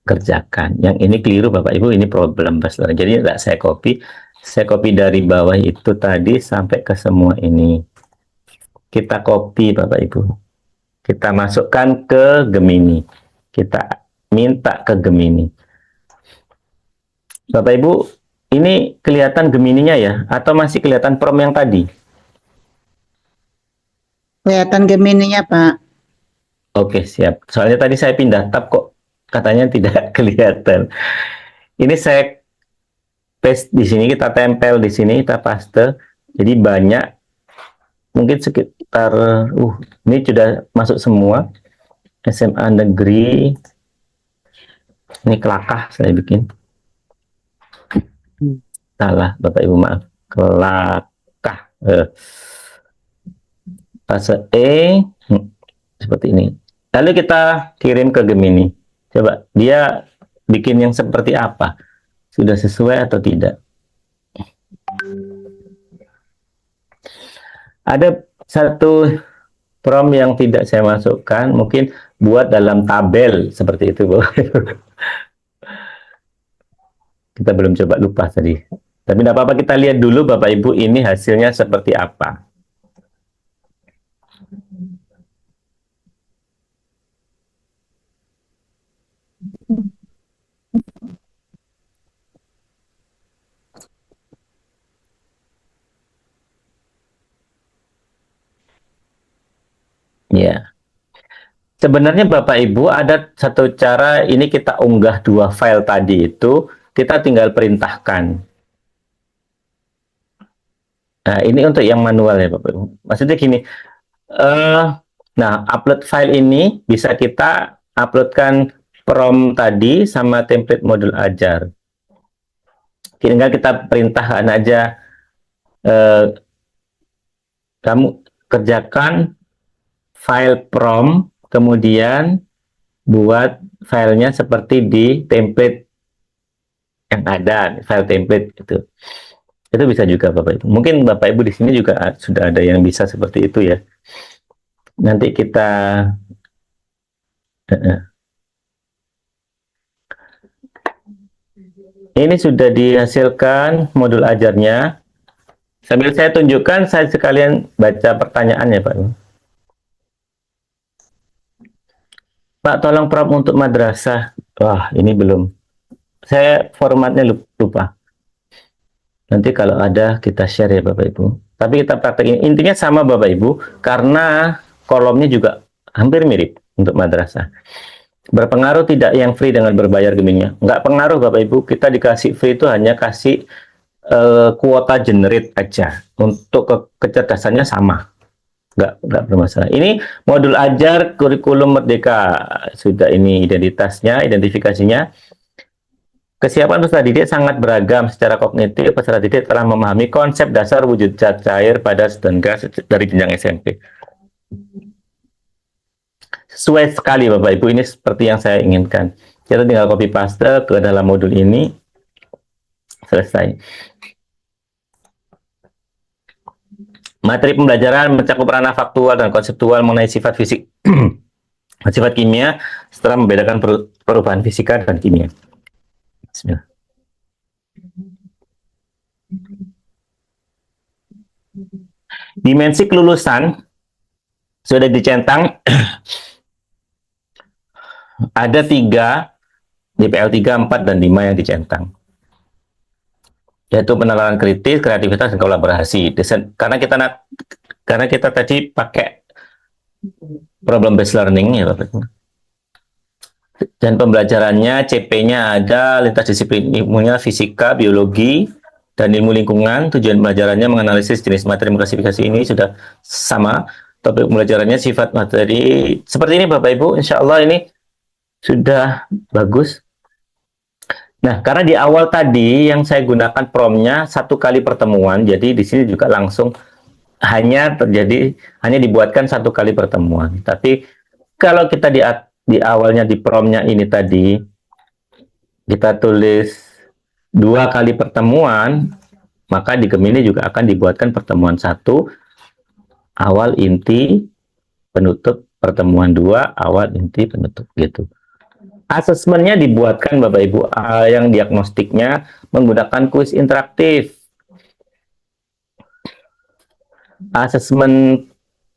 [SPEAKER 1] kerjakan. Yang ini keliru Bapak Ibu, ini problem besar. Jadi tidak saya copy dari bawah itu tadi sampai ke semua ini. Kita copy Bapak Ibu. Kita masukkan ke Gemini. Kita minta ke Gemini. Bapak Ibu, ini kelihatan Gemininya ya? Atau masih kelihatan prom yang tadi?
[SPEAKER 7] Kelihatan Gemininya, Pak.
[SPEAKER 1] Oke, siap. Soalnya tadi saya pindah tab kok katanya tidak kelihatan. Ini saya paste di sini, kita tempel di sini, kita paste. Jadi banyak. Mungkin sekitar, ini sudah masuk semua. SMA negeri. Ini kelakah saya bikin. Salah, Bapak Ibu, maaf. Kelakah. Fase E. Seperti ini. Lalu kita kirim ke Gemini. Coba, dia bikin yang seperti apa? Sudah sesuai atau tidak? Ada satu prompt yang tidak saya masukkan, mungkin buat dalam tabel seperti itu, Bu. Kita belum coba, lupa tadi. Tapi tidak apa-apa, kita lihat dulu Bapak Ibu ini hasilnya seperti apa. Ya. Sebenarnya Bapak Ibu ada satu cara, ini kita unggah 2 file tadi itu, kita tinggal perintahkan. Nah, ini untuk yang manual ya Bapak Ibu. Maksudnya gini, nah upload file ini bisa kita uploadkan prompt tadi sama template modul ajar. Tinggal kita perintahkan aja, kamu kerjakan file prompt, kemudian buat filenya seperti di template yang ada, file template itu. Itu bisa juga Bapak Ibu. Mungkin Bapak Ibu di sini juga sudah ada yang bisa seperti itu ya. Nanti kita ini sudah dihasilkan modul ajarnya. Sambil saya tunjukkan, saya sekalian baca pertanyaannya Pak. Pak, tolong prompt untuk madrasah. Wah, ini belum. Saya formatnya lupa. Nanti kalau ada kita share ya Bapak Ibu. Tapi kita praktekin. Intinya sama Bapak Ibu, karena kolomnya juga hampir mirip untuk madrasah. Berpengaruh tidak yang free dengan berbayar Gemininya? Nggak pengaruh Bapak Ibu. Kita dikasih free itu hanya kasih kuota generate aja. Untuk kecerdasannya sama. Nggak bermasalah. Ini modul ajar kurikulum Merdeka. Sudah ini identitasnya, identifikasinya. Kesiapan peserta didik sangat beragam secara kognitif. Peserta didik telah memahami konsep dasar wujud zat cair pada dan gas dari jenjang SMP. Sesuai sekali Bapak Ibu, ini seperti yang saya inginkan. Kita tinggal copy paste ke dalam modul ini. Selesai. Materi pembelajaran mencakup ranah faktual dan konseptual mengenai sifat fisik, sifat kimia, setelah membedakan perubahan fisika dan kimia. Bismillah. Dimensi kelulusan sudah dicentang ada 3 di PL 3, 4, dan 5 yang dicentang, yaitu penalaran kritis, kreativitas, dan kolaborasi. Karena kita tadi pakai problem based learning ya Bapak Ibu. Dan pembelajarannya CP-nya ada lintas disiplin ilmunya fisika, biologi, dan ilmu lingkungan. Tujuan pembelajarannya menganalisis jenis materi mengklasifikasi ini sudah sama. Topik pembelajarannya sifat materi seperti ini Bapak Ibu. Insya Allah ini sudah bagus. Nah, karena di awal tadi yang saya gunakan promnya 1 kali pertemuan, jadi di sini juga langsung hanya dibuatkan 1 kali pertemuan. Tapi kalau kita di awalnya di promnya ini tadi kita tulis 2 kali pertemuan, maka di Gemini juga akan dibuatkan pertemuan 1, awal, inti, penutup, pertemuan 2, awal, inti, penutup, gitu. Asesmennya dibuatkan Bapak Ibu yang diagnostiknya menggunakan kuis interaktif. Asesmen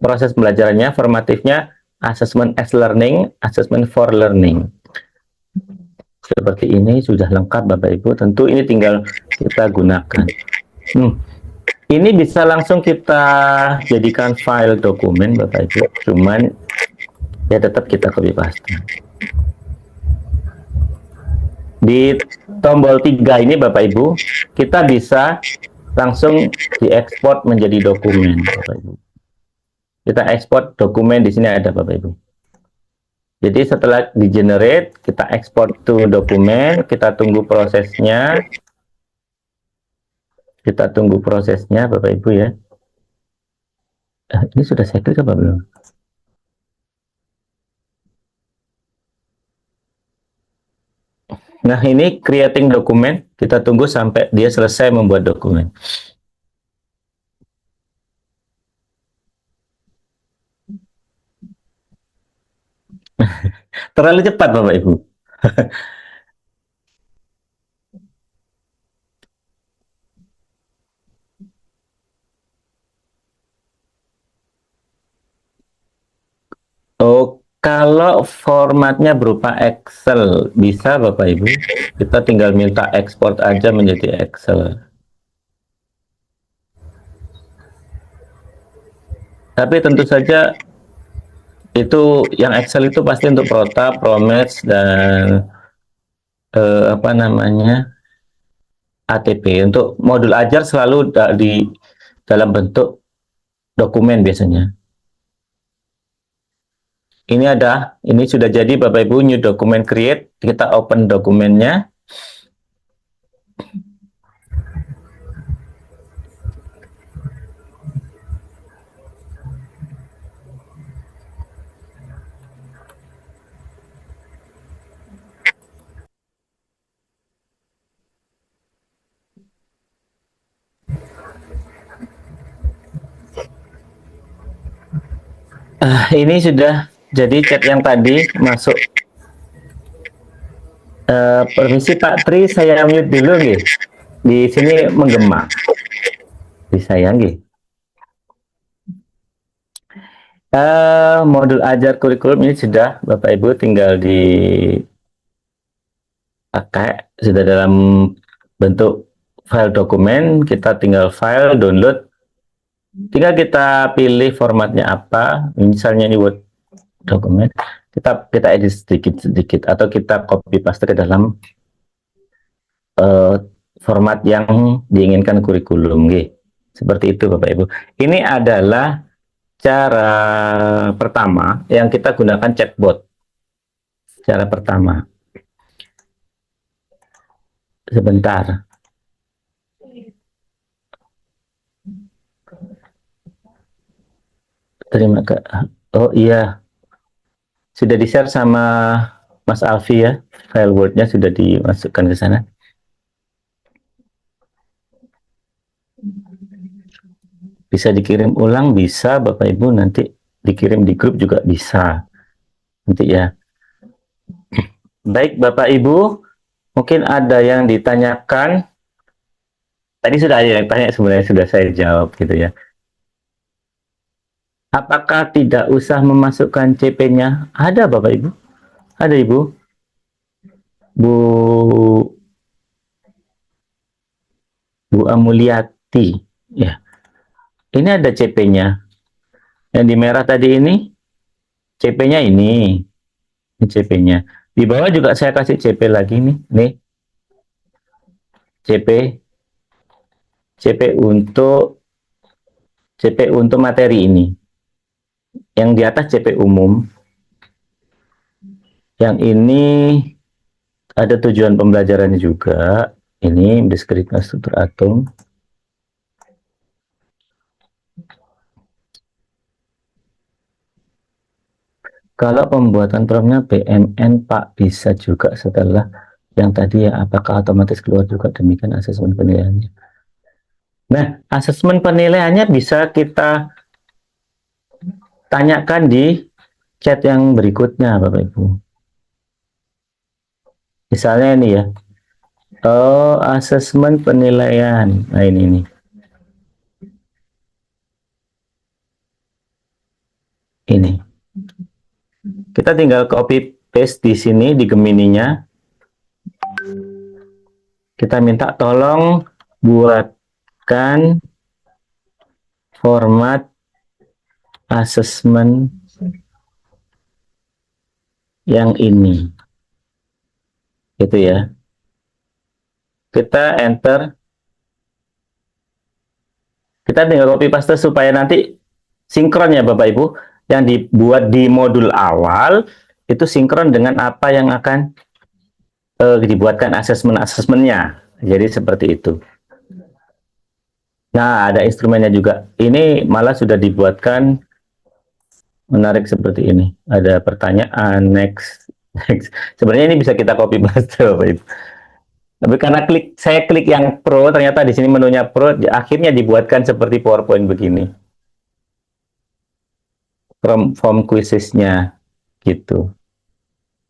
[SPEAKER 1] proses pembelajarannya, formatifnya asesmen as learning, asesmen for learning. Seperti ini sudah lengkap Bapak Ibu. Tentu ini tinggal kita gunakan. Ini bisa langsung kita jadikan file dokumen Bapak Ibu. Cuman ya tetap kita copy paste. Di tombol 3 ini Bapak Ibu, kita bisa langsung diekspor menjadi dokumen Bapak Ibu. Kita ekspor dokumen, di sini ada Bapak Ibu. Jadi setelah di generate, kita ekspor to dokumen, kita tunggu prosesnya. Kita tunggu prosesnya Bapak Ibu ya. Ini sudah saya klik apa belum? Nah, ini creating dokumen, kita tunggu sampai dia selesai membuat dokumen. Terlalu cepat Bapak Ibu. Oh, kalau formatnya berupa Excel, bisa Bapak Ibu. Kita tinggal minta ekspor aja menjadi Excel. Tapi tentu saja itu yang Excel itu pasti untuk protap, promes, dan apa namanya ATP. Untuk modul ajar selalu di dalam bentuk dokumen biasanya. Ini sudah jadi Bapak Ibu, new document create. Kita open dokumennya. Ini sudah jadi chat yang tadi masuk. Permisi Pak Tri, saya mute dulu nih. Di sini menggema. Disayangi. Modul ajar kurikulum ini sudah Bapak Ibu tinggal dipakai, sudah dalam bentuk file dokumen. Kita tinggal file, download. Tinggal kita pilih formatnya apa, misalnya ini Word dokumen. Kita edit sedikit atau kita copy paste ke dalam format yang diinginkan kurikulum, seperti itu Bapak Ibu. Ini adalah cara pertama yang kita gunakan chatbot. Cara pertama. Sebentar. Terima kasih. Oh iya. Sudah di-share sama Mas Alfi ya, file Word-nya sudah dimasukkan ke sana. Bisa dikirim ulang, bisa Bapak Ibu, nanti dikirim di grup juga bisa. Nanti ya. Baik Bapak Ibu, mungkin ada yang ditanyakan. Tadi sudah ada yang tanya, sebenarnya sudah saya jawab gitu ya. Apakah tidak usah memasukkan CP-nya? Ada Bapak Ibu? Ada Ibu? Bu Amuliati. Ya. Ini ada CP-nya. Yang di merah tadi ini, CP-nya ini. Ini CP-nya. Di bawah juga saya kasih CP lagi nih. Nih. CP untuk materi ini. Yang di atas CP umum. Yang ini ada tujuan pembelajarannya juga. Ini deskripsi struktur atom. Kalau pembuatan promnya BMN Pak, bisa juga setelah yang tadi ya, apakah otomatis keluar juga demikian asesmen penilaiannya. Nah, asesmen penilaiannya bisa kita tanyakan di chat yang berikutnya Bapak Ibu. Misalnya ini ya. Oh, asesmen penilaian. Nah, ini nih. Ini. Kita tinggal copy paste di sini di Gemininya. Kita minta tolong buatkan format asesmen yang ini. Gitu ya. Kita enter. Kita tinggal copy paste supaya nanti sinkron ya Bapak Ibu. Yang dibuat di modul awal itu sinkron dengan apa yang akan dibuatkan asesmennya. Jadi seperti itu. Nah, ada instrumennya juga. Ini malah sudah dibuatkan menarik seperti ini. Ada pertanyaan, next. Sebenarnya ini bisa kita copy paste Bapak Ibu. Tapi karena saya klik yang Pro, ternyata di sini menunya Pro, akhirnya dibuatkan seperti PowerPoint begini. Form quizesnya gitu.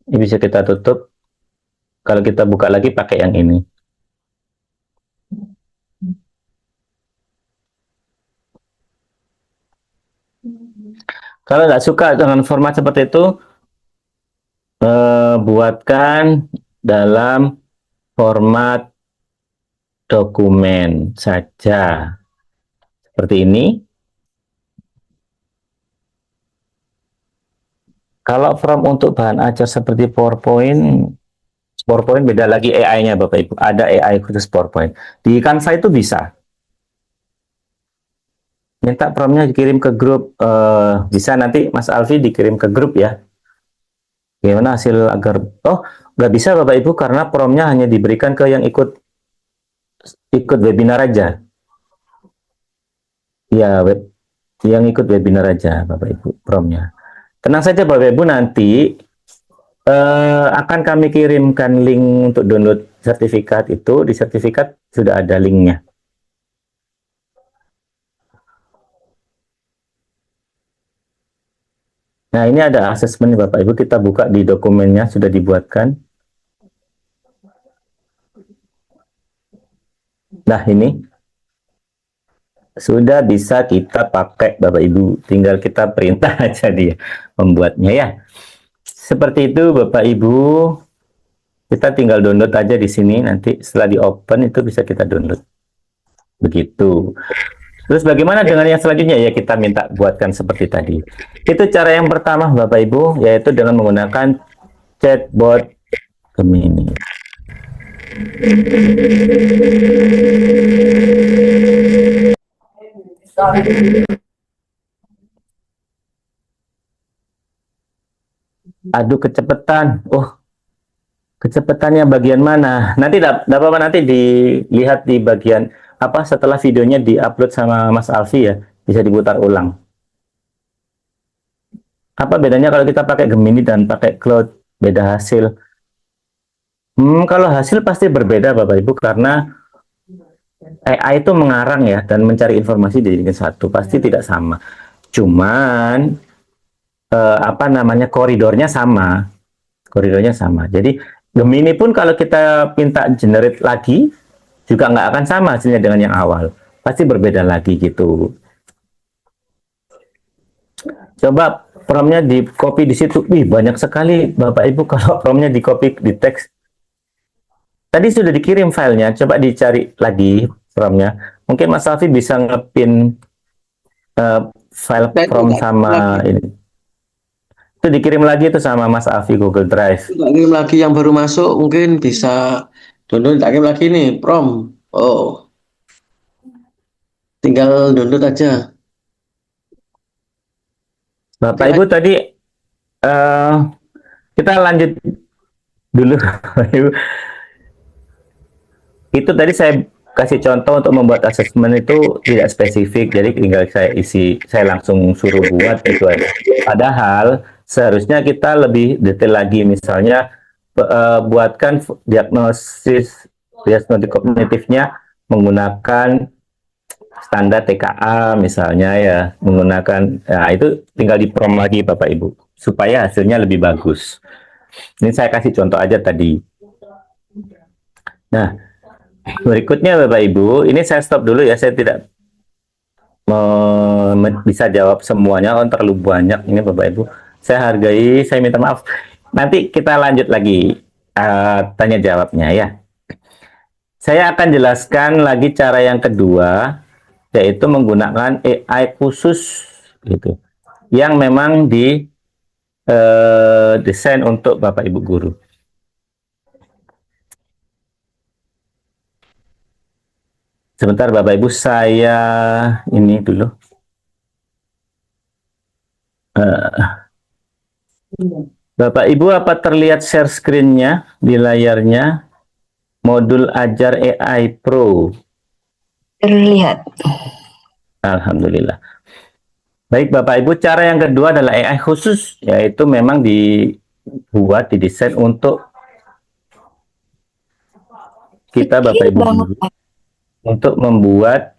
[SPEAKER 1] Ini bisa kita tutup. Kalau kita buka lagi pakai yang ini. Kalau nggak suka dengan format seperti itu, buatkan dalam format dokumen saja. Seperti ini. Kalau form untuk bahan ajar seperti PowerPoint beda lagi AI-nya Bapak Ibu. Ada AI khusus PowerPoint. Di Canva itu bisa. Minta promnya dikirim ke grup. Bisa nanti Mas Alfi dikirim ke grup ya. Gimana hasil agar... Oh, nggak bisa Bapak Ibu karena promnya hanya diberikan ke yang ikut webinar aja. Ya, yang ikut webinar aja Bapak Ibu promnya. Tenang saja Bapak Ibu, nanti akan kami kirimkan link untuk download sertifikat itu. Di sertifikat sudah ada linknya. Nah, ini ada asesmen Bapak Ibu, kita buka di dokumennya, sudah dibuatkan. Nah, ini sudah bisa kita pakai Bapak Ibu, tinggal kita perintah aja dia membuatnya ya. Seperti itu Bapak Ibu, kita tinggal download aja di sini, nanti setelah di open itu bisa kita download. Begitu. Terus bagaimana dengan yang selanjutnya ya, kita minta buatkan seperti tadi. Itu cara yang pertama Bapak Ibu, yaitu dengan menggunakan chatbot Gemini. Aduh, kecepatan. Oh, kecepatannya bagian mana? Nanti tidak apa-apa, nanti dilihat di bagian apa setelah videonya diupload sama Mas Alfi ya, bisa diputar ulang. Apa bedanya kalau kita pakai Gemini dan pakai Cloud? Beda hasil. Kalau hasil pasti berbeda Bapak Ibu, karena AI itu mengarang ya dan mencari informasi dijadikan satu, pasti tidak sama. Cuman apa namanya, koridornya sama, koridornya sama. Jadi Gemini pun kalau kita minta generate lagi juga nggak akan sama hasilnya dengan yang awal, pasti berbeda lagi gitu. Coba promnya di copy di situ. Wih, banyak sekali Bapak Ibu kalau promnya di copy di teks. Tadi sudah dikirim filenya, coba dicari lagi promnya. Mungkin Mas Alfi bisa ngepin file prom sama ini. Itu dikirim lagi itu sama Mas Alfi Google Drive.
[SPEAKER 6] Tak kirim lagi yang baru masuk, mungkin bisa download. Tak kirim lagi nih, prom. Oh, tinggal download aja.
[SPEAKER 1] Bapak Ibu tadi kita lanjut dulu. Bapak Ibu. Itu tadi saya kasih contoh untuk membuat asesmen itu tidak spesifik, jadi tinggal saya isi, saya langsung suruh buat itu aja. Padahal seharusnya kita lebih detail lagi, misalnya buatkan diagnostik kognitifnya menggunakan standar TKA misalnya ya, menggunakan, nah itu tinggal di prom lagi Bapak Ibu supaya hasilnya lebih bagus. Ini saya kasih contoh aja tadi. Nah, berikutnya Bapak Ibu, ini saya stop dulu ya, saya tidak bisa jawab semuanya, terlalu banyak ini Bapak Ibu. Saya hargai, saya minta maaf. Nanti kita lanjut lagi tanya jawabnya ya. Saya akan jelaskan lagi cara yang kedua, yaitu menggunakan AI khusus gitu, yang memang di desain untuk Bapak Ibu guru. Sebentar Bapak Ibu, saya ini dulu. Bapak Ibu, apa terlihat share screen-nya di layarnya? Modul Ajar AI Pro.
[SPEAKER 2] Terlihat.
[SPEAKER 1] Alhamdulillah. Baik Bapak Ibu, cara yang kedua adalah AI khusus, yaitu memang dibuat, didesain untuk kita Bapak Ibu guru, untuk membuat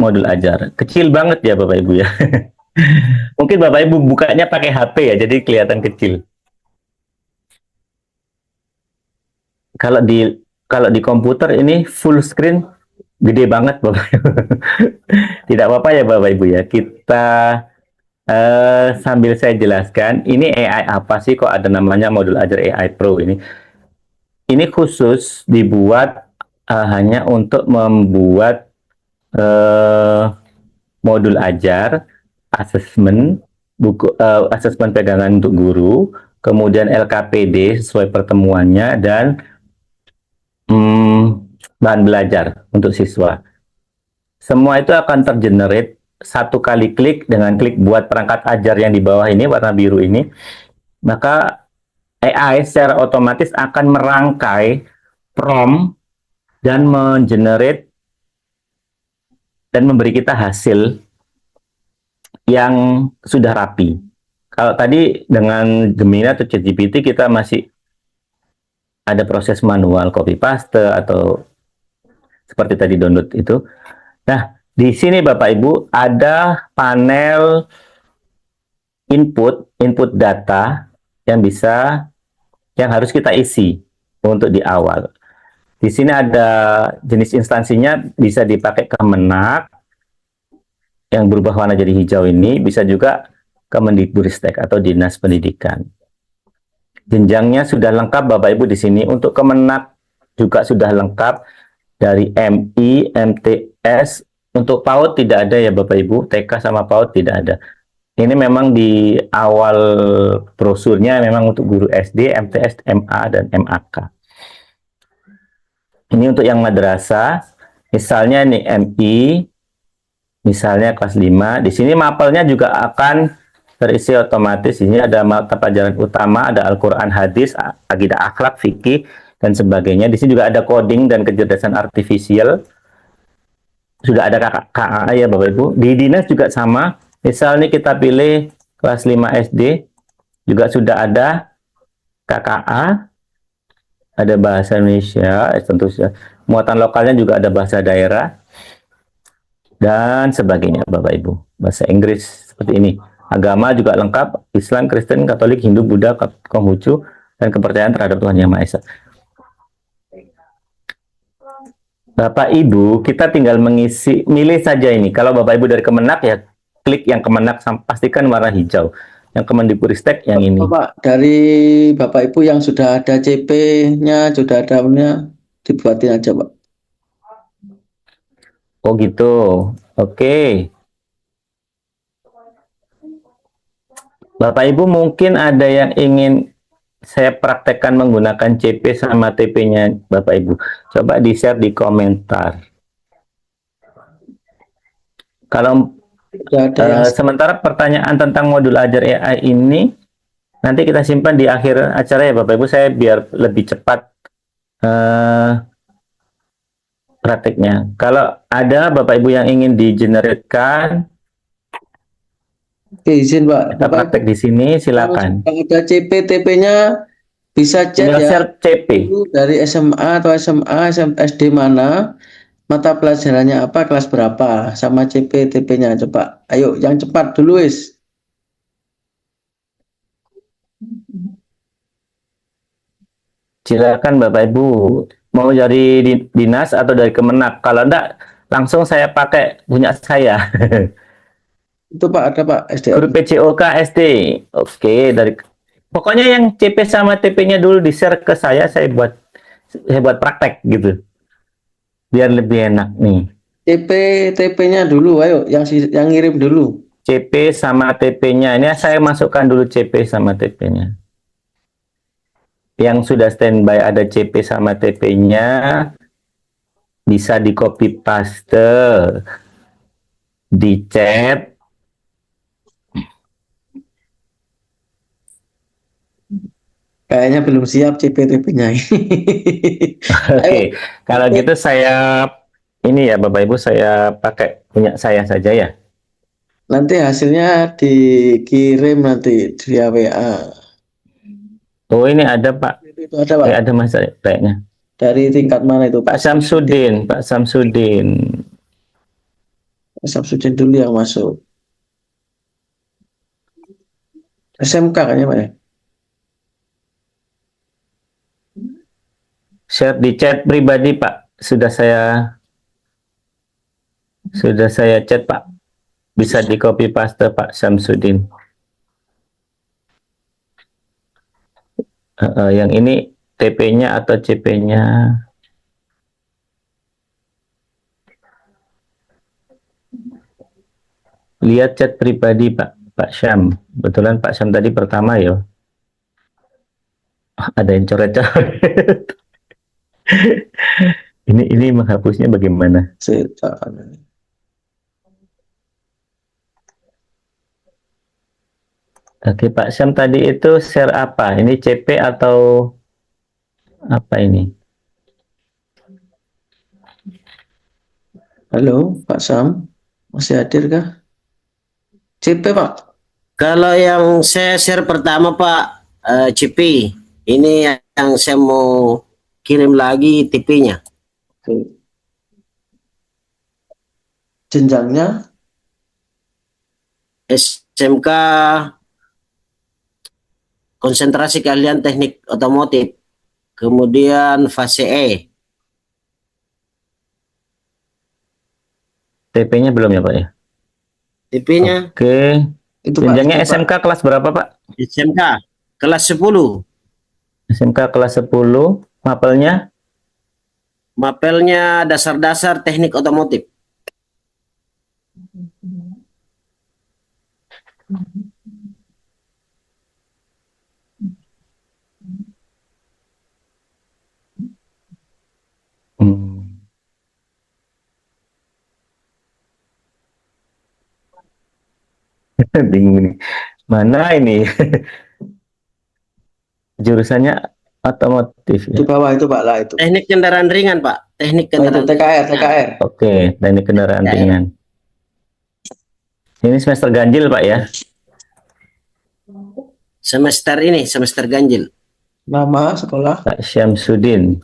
[SPEAKER 1] modul ajar. Kecil banget ya Bapak Ibu ya. Mungkin Bapak Ibu bukanya pakai HP ya, jadi kelihatan kecil. Kalau di komputer ini full screen, gede banget Bapak Ibu. Tidak apa-apa ya Bapak Ibu ya. Kita sambil saya jelaskan, ini AI apa sih kok ada namanya modul ajar AI Pro ini? Ini khusus dibuat hanya untuk membuat modul ajar, asesmen, asesmen pegangan untuk guru, kemudian LKPD sesuai pertemuannya, dan bahan belajar untuk siswa. Semua itu akan tergenerate satu kali klik dengan klik buat perangkat ajar yang di bawah ini, warna biru ini. Maka AI secara otomatis akan merangkai prompt dan mengenerate dan memberi kita hasil yang sudah rapi. Kalau tadi dengan Gemini atau ChatGPT kita masih ada proses manual copy paste atau seperti tadi download itu. Nah, di sini Bapak Ibu ada panel input data yang harus kita isi untuk di awal. Di sini ada jenis instansinya, bisa dipakai Kemenak yang berubah warna jadi hijau ini, bisa juga Kemendikbudristek atau Dinas Pendidikan. Jenjangnya sudah lengkap Bapak Ibu di sini. Untuk Kemenak juga sudah lengkap dari MI, MTS. Untuk PAUD tidak ada ya Bapak Ibu, TK sama PAUD tidak ada. Ini memang di awal brosurnya memang untuk guru SD, MTS, MA, dan MAK. Ini untuk yang madrasah, misalnya nih MI, misalnya kelas 5. Di sini mapelnya juga akan terisi otomatis. Ini ada mata pelajaran utama, ada Al-Quran, hadis, akidah, akhlak, fikih, dan sebagainya. Di sini juga ada coding dan kecerdasan artifisial. Sudah ada KA ya Bapak Ibu. Di dinas juga sama. Misalnya kita pilih kelas 5 SD, juga sudah ada KKA, ada bahasa Indonesia, tentu saja. Muatan lokalnya juga ada bahasa daerah dan sebagainya, Bapak Ibu. Bahasa Inggris seperti ini. Agama juga lengkap, Islam, Kristen, Katolik, Hindu, Buddha, Konghucu, dan kepercayaan terhadap Tuhan Yang Maha Esa. Bapak Ibu, kita tinggal milih saja ini. Kalau Bapak Ibu dari Kemenak ya klik yang Kemenak, pastikan warna hijau. Yang Kemendikbudristek yang ini.
[SPEAKER 6] Pak, dari Bapak Ibu yang sudah ada CP-nya, sudah ada dibuatin aja, Pak.
[SPEAKER 1] Oh gitu. Oke. Bapak Ibu mungkin ada yang ingin saya praktekkan menggunakan CP sama TP-nya Bapak Ibu. Coba di-share di komentar. Kalau
[SPEAKER 6] Sudah ada yang
[SPEAKER 1] sementara pertanyaan tentang modul ajar AI ini nanti kita simpan di akhir acara ya Bapak Ibu, saya biar lebih cepat prakteknya. Kalau ada Bapak Ibu yang ingin di-generate-kan,
[SPEAKER 6] Oke, izin Pak.
[SPEAKER 1] kita praktek di sini, silakan.
[SPEAKER 6] Yang ada CP, TP-nya bisa chat
[SPEAKER 1] Tinggal
[SPEAKER 6] ya.
[SPEAKER 1] share CP.
[SPEAKER 6] Dari SMA atau SMA, SD mana, mata pelajarannya apa, kelas berapa, sama CP, TP-nya. Coba, ayo yang cepat dulu, wis.
[SPEAKER 1] Silakan Bapak Ibu, mau dari dinas atau dari Kemenak. Kalau enggak, langsung saya pakai punya saya.
[SPEAKER 6] Itu Pak, ada Pak,
[SPEAKER 1] Guru
[SPEAKER 6] SDM.
[SPEAKER 1] PCOK SD. Oke, dari pokoknya yang CP sama TP-nya dulu di-share ke saya buat praktek gitu. Biar lebih enak nih.
[SPEAKER 6] CP, TP-nya dulu, ayo, yang ngirim dulu.
[SPEAKER 1] CP sama TP-nya. Ini saya masukkan dulu CP sama TP-nya. Yang sudah standby ada CP sama TP-nya, bisa di copy paste di chat.
[SPEAKER 6] Kayaknya belum siap CP, TP-nya.
[SPEAKER 1] Oke, kalau gitu saya ini ya Bapak Ibu, saya pakai punya saya saja ya.
[SPEAKER 6] Nanti hasilnya dikirim nanti via WA.
[SPEAKER 1] Oh ini ada Pak,
[SPEAKER 6] Itu ada Pak.
[SPEAKER 1] ada Mas kayaknya.
[SPEAKER 6] Dari tingkat mana itu
[SPEAKER 1] Pak Samsudin, Pak Samsudin.
[SPEAKER 6] Samsudin dulu yang masuk. SMK kayaknya Pak ya.
[SPEAKER 1] Share di chat pribadi Pak, sudah saya chat Pak. Bisa di copy paste Pak Samsudin. Yang ini TP-nya atau CP-nya. Lihat chat pribadi Pak Syam. Betulan Pak Syam tadi pertama ya. Ada yang coret-coret. ini menghapusnya bagaimana? Oke Pak Syam tadi itu share apa? Ini CP atau apa ini?
[SPEAKER 6] Halo Pak Sam, masih hadir kah? CP Pak.
[SPEAKER 8] Kalau yang saya share pertama Pak, CP, ini yang saya mau kirim lagi TP-nya.
[SPEAKER 6] Oke. Jenjangnya
[SPEAKER 8] SMK Konsentrasi Keahlian Teknik Otomotif, kemudian fase E.
[SPEAKER 1] TP-nya belum ya Pak ya?
[SPEAKER 8] TP-nya
[SPEAKER 1] Oke.
[SPEAKER 6] itu Pak.
[SPEAKER 1] Jenjangnya
[SPEAKER 6] itu, Pak.
[SPEAKER 1] SMK kelas berapa Pak?
[SPEAKER 8] SMK kelas 10.
[SPEAKER 1] SMK kelas 10, mapelnya?
[SPEAKER 8] Mapelnya dasar-dasar teknik otomotif.
[SPEAKER 1] Hmm. Bingung nih. Mana ini? Jurusannya otomotif
[SPEAKER 6] Di
[SPEAKER 1] ya.
[SPEAKER 6] bawah itu Pak lah itu.
[SPEAKER 8] Teknik kendaraan ringan Pak. Teknik
[SPEAKER 6] Oh, itu
[SPEAKER 8] kendaraan ringan.
[SPEAKER 6] TKR.
[SPEAKER 1] Oke, teknik kendaraan
[SPEAKER 8] Ya,
[SPEAKER 1] ringan. Ini semester ganjil Pak ya?
[SPEAKER 8] Semester ini semester ganjil.
[SPEAKER 6] Nama sekolah.
[SPEAKER 1] Pak Syamsuddin.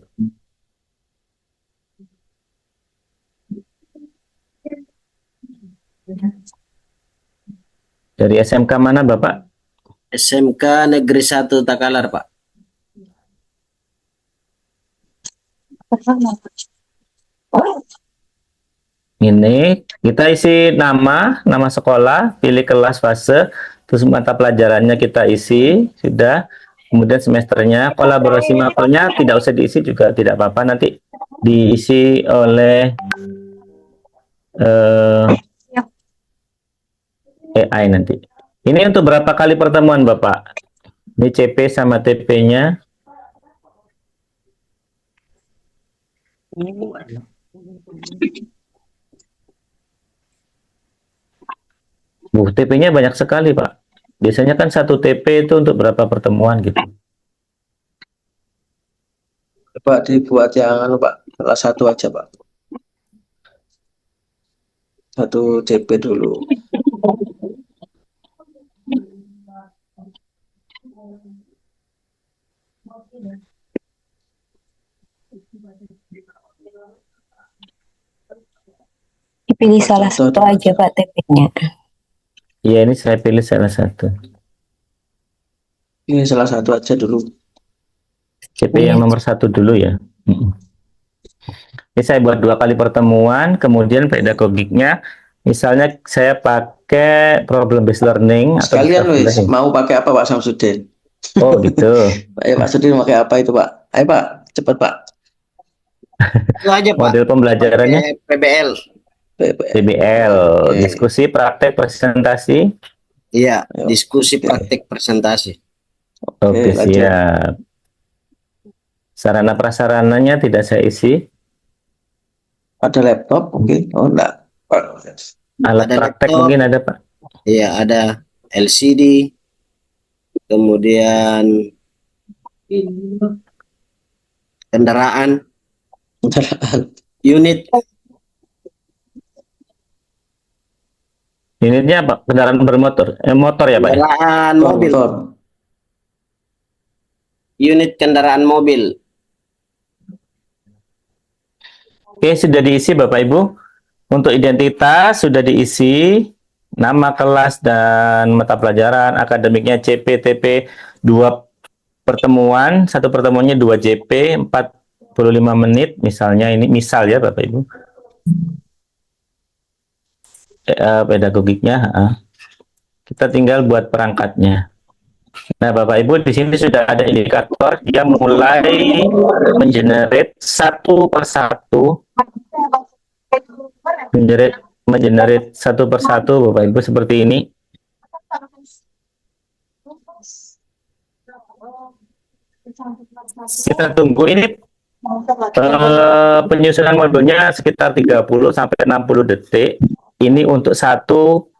[SPEAKER 1] Dari SMK mana Bapak?
[SPEAKER 8] SMK Negeri 1 Takalar, Pak.
[SPEAKER 1] Ini kita isi nama sekolah, pilih kelas fase, terus mata pelajarannya kita isi, sudah. Kemudian semesternya, kolaborasi mapelnya tidak usah diisi juga tidak apa-apa, nanti diisi oleh AI nanti. Ini untuk berapa kali pertemuan Bapak? Ini CP sama TP-nya. TP-nya banyak sekali, Pak. Biasanya kan satu TP itu untuk berapa pertemuan gitu.
[SPEAKER 6] Pak dibuat yang anu Pak, salah satu aja Pak. Satu CP dulu.
[SPEAKER 2] Dipilih salah satu aja Pak TP-nya.
[SPEAKER 1] Iya, ini saya pilih salah satu.
[SPEAKER 6] Ini salah satu aja dulu.
[SPEAKER 1] CP yang nomor 1 dulu ya. Ini saya buat 2 kali pertemuan, kemudian pedagogiknya, misalnya saya pakai problem based learning.
[SPEAKER 6] Sekalian wis, mau pakai apa Pak Samsudin?
[SPEAKER 1] Oh gitu.
[SPEAKER 6] Ayo Pak Sudin pakai apa itu Pak? Ayo Pak, cepat Pak.
[SPEAKER 8] Itu aja, Pak.
[SPEAKER 1] Model pembelajarannya
[SPEAKER 8] PBL.
[SPEAKER 1] PBL,
[SPEAKER 8] Oke.
[SPEAKER 1] diskusi, praktek, presentasi.
[SPEAKER 8] Iya,
[SPEAKER 6] Ayo.
[SPEAKER 8] diskusi
[SPEAKER 6] Oke.
[SPEAKER 8] praktik presentasi.
[SPEAKER 1] Oke,
[SPEAKER 6] lanjut.
[SPEAKER 1] siap. Sarana prasarananya tidak saya isi.
[SPEAKER 6] Ada laptop mungkin? Oh enggak.
[SPEAKER 1] Alat
[SPEAKER 8] Ada
[SPEAKER 1] praktek
[SPEAKER 8] laptop.
[SPEAKER 1] mungkin ada Pak.
[SPEAKER 8] Iya, ada LCD, kemudian kendaraan, unit,
[SPEAKER 1] Unitnya apa? Kendaraan bermotor. Motor ya Pak ya?
[SPEAKER 8] kendaraan mobil,
[SPEAKER 6] Motor.
[SPEAKER 8] unit kendaraan mobil.
[SPEAKER 1] Oke, sudah diisi Bapak Ibu. Untuk identitas sudah diisi. Nama kelas dan mata pelajaran, akademiknya CP, TP, 2 pertemuan. Satu pertemuannya 2 JP, 45 menit. Misalnya ini, misal ya Bapak Ibu. Pedagogiknya. Kita tinggal buat perangkatnya. Nah, Bapak Ibu, di sini sudah ada indikator. Dia mulai mengenerate satu persatu. Mengenerate satu persatu, Bapak Ibu, seperti ini. Kita tunggu ini penyusunan modulnya sekitar 30 sampai 60 detik. Ini untuk satu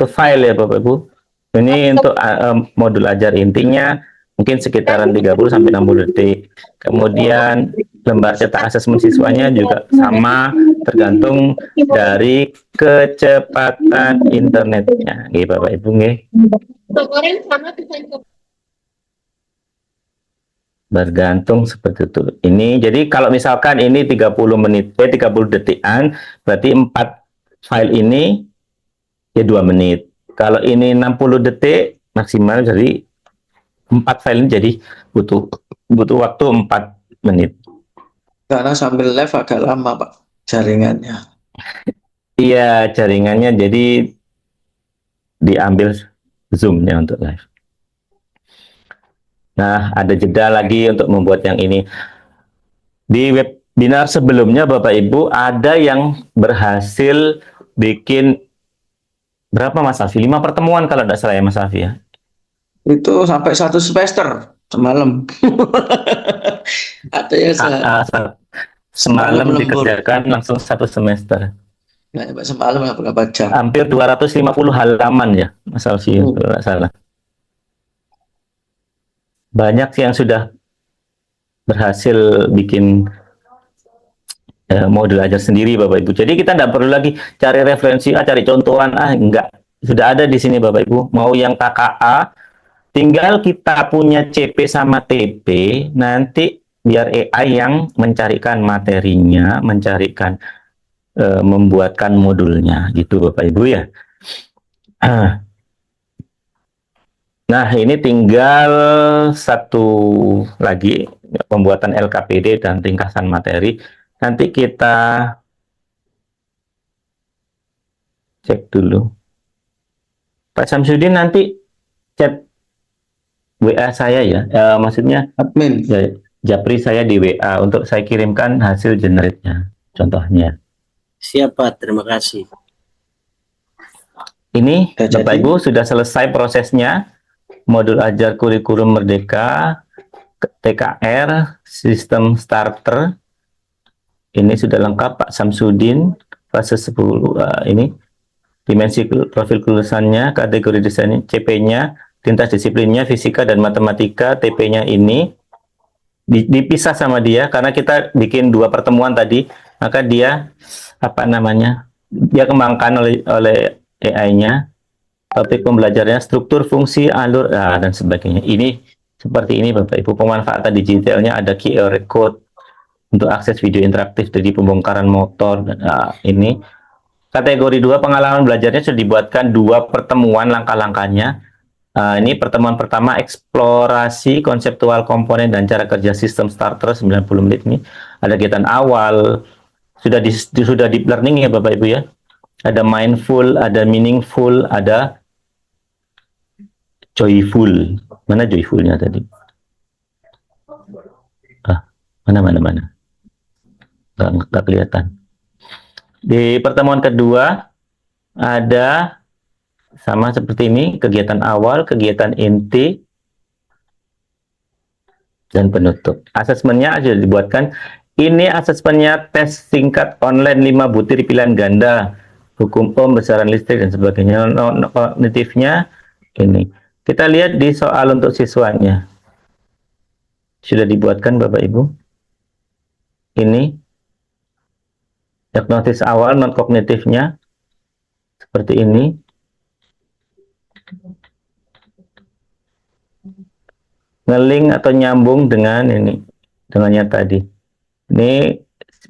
[SPEAKER 1] file ya Bapak Ibu. Ini untuk modul ajar intinya mungkin sekitaran 30 sampai 60 detik. Kemudian lembar cetak asesmen siswanya juga sama, tergantung dari kecepatan internetnya. Nggih Bapak Ibu nggih. Bergantung seperti itu. Ini jadi kalau misalkan ini 30 menit 30 detikan, berarti 4 file ini ya 2 menit. Kalau ini 60 detik maksimal, jadi 4 file ini jadi butuh waktu 4 menit.
[SPEAKER 6] Karena sambil live agak lama Pak jaringannya.
[SPEAKER 1] Iya, jaringannya jadi diambil zoom-nya untuk live. Nah, ada jeda lagi untuk membuat yang ini. Di webinar sebelumnya Bapak Ibu ada yang berhasil bikin berapa Mas Safi? 5 pertemuan kalau tidak salah ya Mas Safi ya.
[SPEAKER 6] Itu sampai 1 semester semalam. Ada yang
[SPEAKER 1] Semalam
[SPEAKER 6] lembur.
[SPEAKER 1] dikerjakan langsung 1 semester.
[SPEAKER 6] Nggak sampai semalam berapa jam?
[SPEAKER 1] Hampir 250 halaman ya Mas Safi, kalau tidak salah. Banyak yang sudah berhasil bikin modul ajar sendiri Bapak Ibu. Jadi kita tidak perlu lagi cari referensi, cari contohan, enggak. Sudah ada di sini Bapak Ibu. Mau yang KKA, Tinggal kita punya CP sama TP, nanti biar AI yang mencarikan materinya, mencarikan membuatkan modulnya, gitu Bapak Ibu ya. Nah, ini tinggal satu lagi pembuatan LKPD dan ringkasan materi. Nanti kita cek dulu. Pak Samsudin nanti chat WA saya ya, maksudnya
[SPEAKER 6] Admin.
[SPEAKER 1] ya, Japri saya di WA untuk saya kirimkan hasil generate-nya, contohnya.
[SPEAKER 8] Siap Pak, terima kasih.
[SPEAKER 1] Ini
[SPEAKER 6] Sudah
[SPEAKER 1] Bapak
[SPEAKER 6] jadi?
[SPEAKER 1] Ibu sudah selesai prosesnya, modul ajar kurikulum merdeka, TKR, sistem starter, ini sudah lengkap Pak Samsudin, fase 10, ini dimensi profil kelulusannya, kategori desain CP-nya, lintas disiplinnya, fisika dan matematika, TP-nya ini dipisah sama dia karena kita bikin 2 pertemuan tadi, maka dia apa namanya? Dia kembangkan oleh AI-nya, topik pembelajarannya, struktur, fungsi, alur, dan sebagainya. Ini seperti ini Bapak Ibu, pemanfaatan digitalnya ada QR code untuk akses video interaktif dari pembongkaran motor. Ini kategori 2 pengalaman belajarnya sudah dibuatkan 2 pertemuan langkah-langkahnya. Ini pertemuan pertama eksplorasi konseptual komponen dan cara kerja sistem starter 90 menit ini. Ada kegiatan awal, sudah deep learning ya Bapak Ibu ya. Ada mindful, ada meaningful, ada joyful. Mana joyfulnya tadi? Mana? Nggak kelihatan. Di pertemuan kedua ada sama seperti ini, kegiatan awal, kegiatan inti, dan penutup. Asesmennya sudah dibuatkan. Ini asesmennya tes singkat online 5 butir pilihan ganda, hukum ohm, besaran listrik, dan sebagainya. Kognitifnya ini. Kita lihat di soal untuk siswanya. Sudah dibuatkan Bapak Ibu. Ini. Diagnosis awal non kognitifnya. Seperti ini. Ngeling atau nyambung dengan ini, dengannya tadi. Ini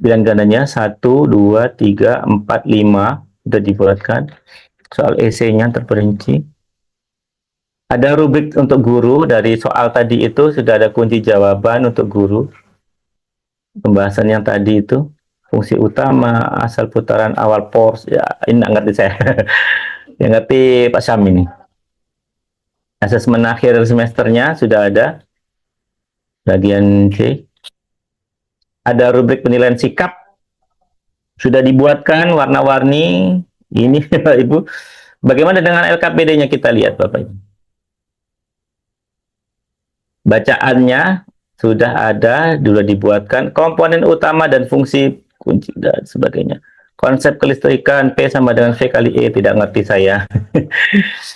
[SPEAKER 1] pilihan gandanya 1, 2, 3, 4, 5 sudah dibuatkan. Soal esainya terperinci. Ada rubrik untuk guru, dari soal tadi itu sudah ada kunci jawaban untuk guru. Pembahasan yang tadi itu, fungsi utama, asal putaran awal pors, ya ini nggak ngerti saya. Yang ngerti Pak Syam ini. Asesmen akhir semesternya sudah ada, bagian C. Ada rubrik penilaian sikap, sudah dibuatkan warna-warni. Ini Bapak Ibu. Bagaimana dengan LKPD-nya kita lihat Bapak Ibu. Bacaannya sudah ada, sudah dibuatkan. Komponen utama dan fungsi kunci dan sebagainya. Konsep kelistrikan P sama dengan V kali E, tidak ngerti saya.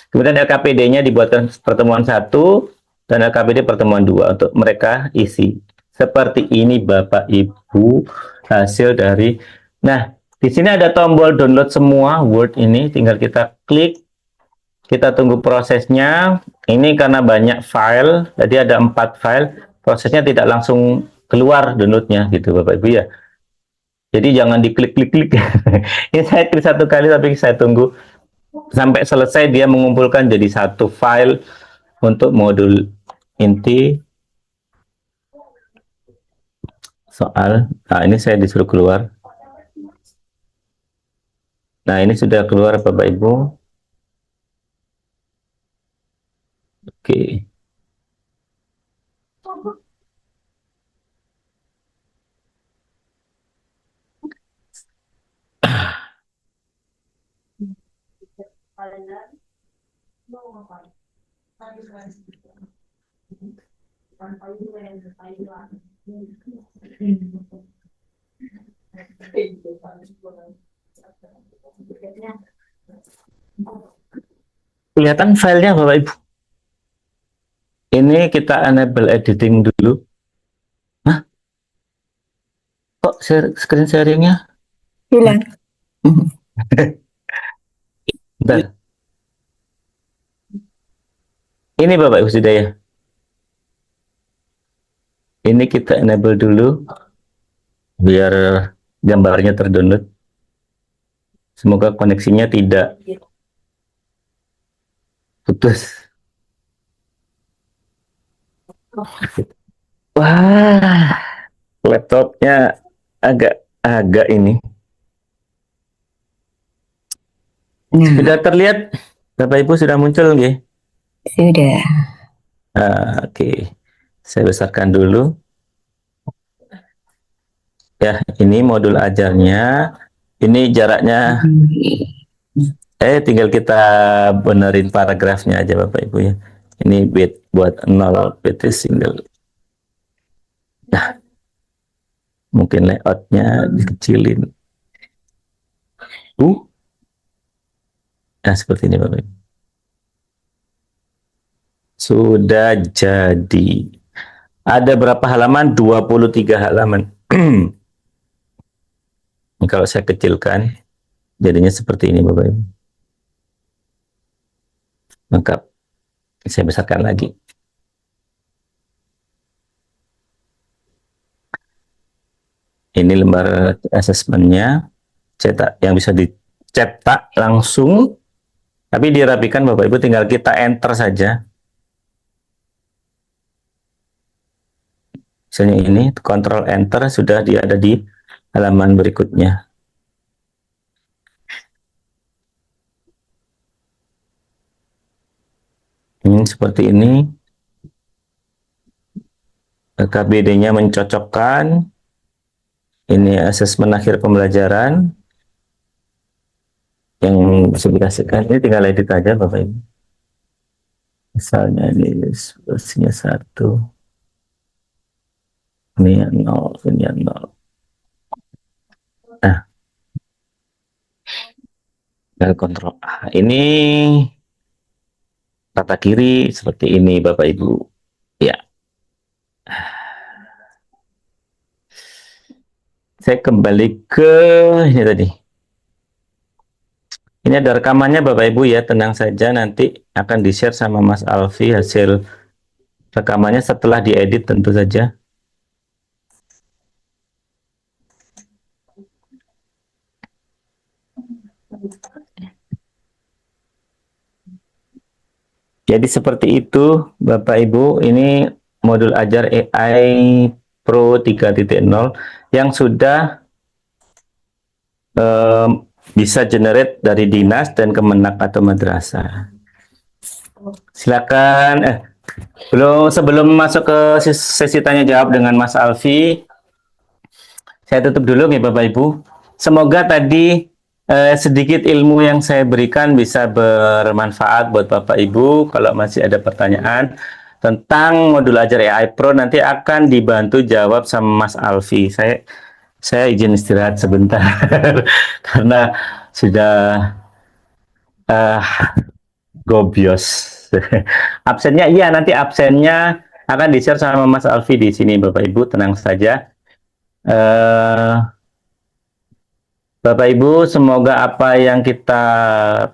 [SPEAKER 1] Kemudian LKPD-nya dibuatkan pertemuan 1 dan LKPD pertemuan 2 untuk mereka isi. Seperti ini Bapak Ibu hasil dari. Nah, di sini ada tombol download semua Word ini, tinggal kita klik. Kita tunggu prosesnya. Ini karena banyak file, jadi ada 4 file. Prosesnya tidak langsung keluar downloadnya gitu Bapak Ibu ya. Jadi jangan diklik-klik-klik. Ini saya klik 1 kali, tapi saya tunggu sampai selesai dia mengumpulkan jadi 1 file untuk modul inti soal. Nah, ini saya disuruh keluar. Nah, ini sudah keluar Bapak Ibu. Oke. Kelihatan filenya Bapak Ibu. Ini kita enable editing dulu. Hah? Kok screen sharingnya?
[SPEAKER 2] Hilang.
[SPEAKER 1] Bentar. Ini Bapak Ibu sudah ya. Ini kita enable dulu biar gambarnya terdownload. Semoga koneksinya tidak putus. Wah, laptopnya agak ini.
[SPEAKER 2] Nah,
[SPEAKER 1] Sudah terlihat, Bapak Ibu sudah muncul nggih?
[SPEAKER 2] sudah.
[SPEAKER 1] Oke, saya besarkan dulu. Ya, ini modul ajarnya. Ini jaraknya. Tinggal kita benerin paragrafnya aja Bapak Ibu ya. Ini bit buat 0, bit single. Nah, mungkin layoutnya dikecilin. Nah, seperti ini Bapak Ibu. Sudah jadi. Ada berapa halaman? 23 halaman. Kalau saya kecilkan, jadinya seperti ini Bapak Ibu. Lengkap. Saya besarkan lagi. Ini lembar asesmennya, cetak yang bisa dicetak langsung, tapi dirapikan Bapak Ibu, tinggal kita enter saja. Misalnya ini, Ctrl Enter, sudah dia ada di halaman berikutnya. Ini seperti ini. KBD-nya mencocokkan. Ini asesmen akhir pembelajaran. Yang bisa dikasihkan, ini tinggal edit aja Bapak Ibu. Misalnya ini versinya 1. Ini yang 0, ini yang 0. Nah, tinggal Ctrl A. Ini tata kiri seperti ini Bapak Ibu. Ya. Saya kembali ke ini tadi. Ini ada rekamannya Bapak Ibu ya, tenang saja, nanti akan di-share sama Mas Alfi hasil rekamannya setelah diedit tentu saja. Jadi seperti itu Bapak Ibu, ini modul ajar AI Pro 3.0 yang sudah bisa generate dari dinas dan kemenak atau madrasah. Silakan. Sebelum masuk ke sesi tanya jawab dengan Mas Alfi, saya tutup dulu nih Bapak Ibu. Semoga tadi sedikit ilmu yang saya berikan bisa bermanfaat buat Bapak Ibu. Kalau masih ada pertanyaan tentang modul ajar AI Pro, nanti akan dibantu jawab sama Mas Alfi. Saya izin istirahat sebentar karena sudah gobios. Absennya iya, nanti absennya akan di-share sama Mas Alfi di sini Bapak Ibu, tenang saja. Bapak Ibu, semoga apa yang kita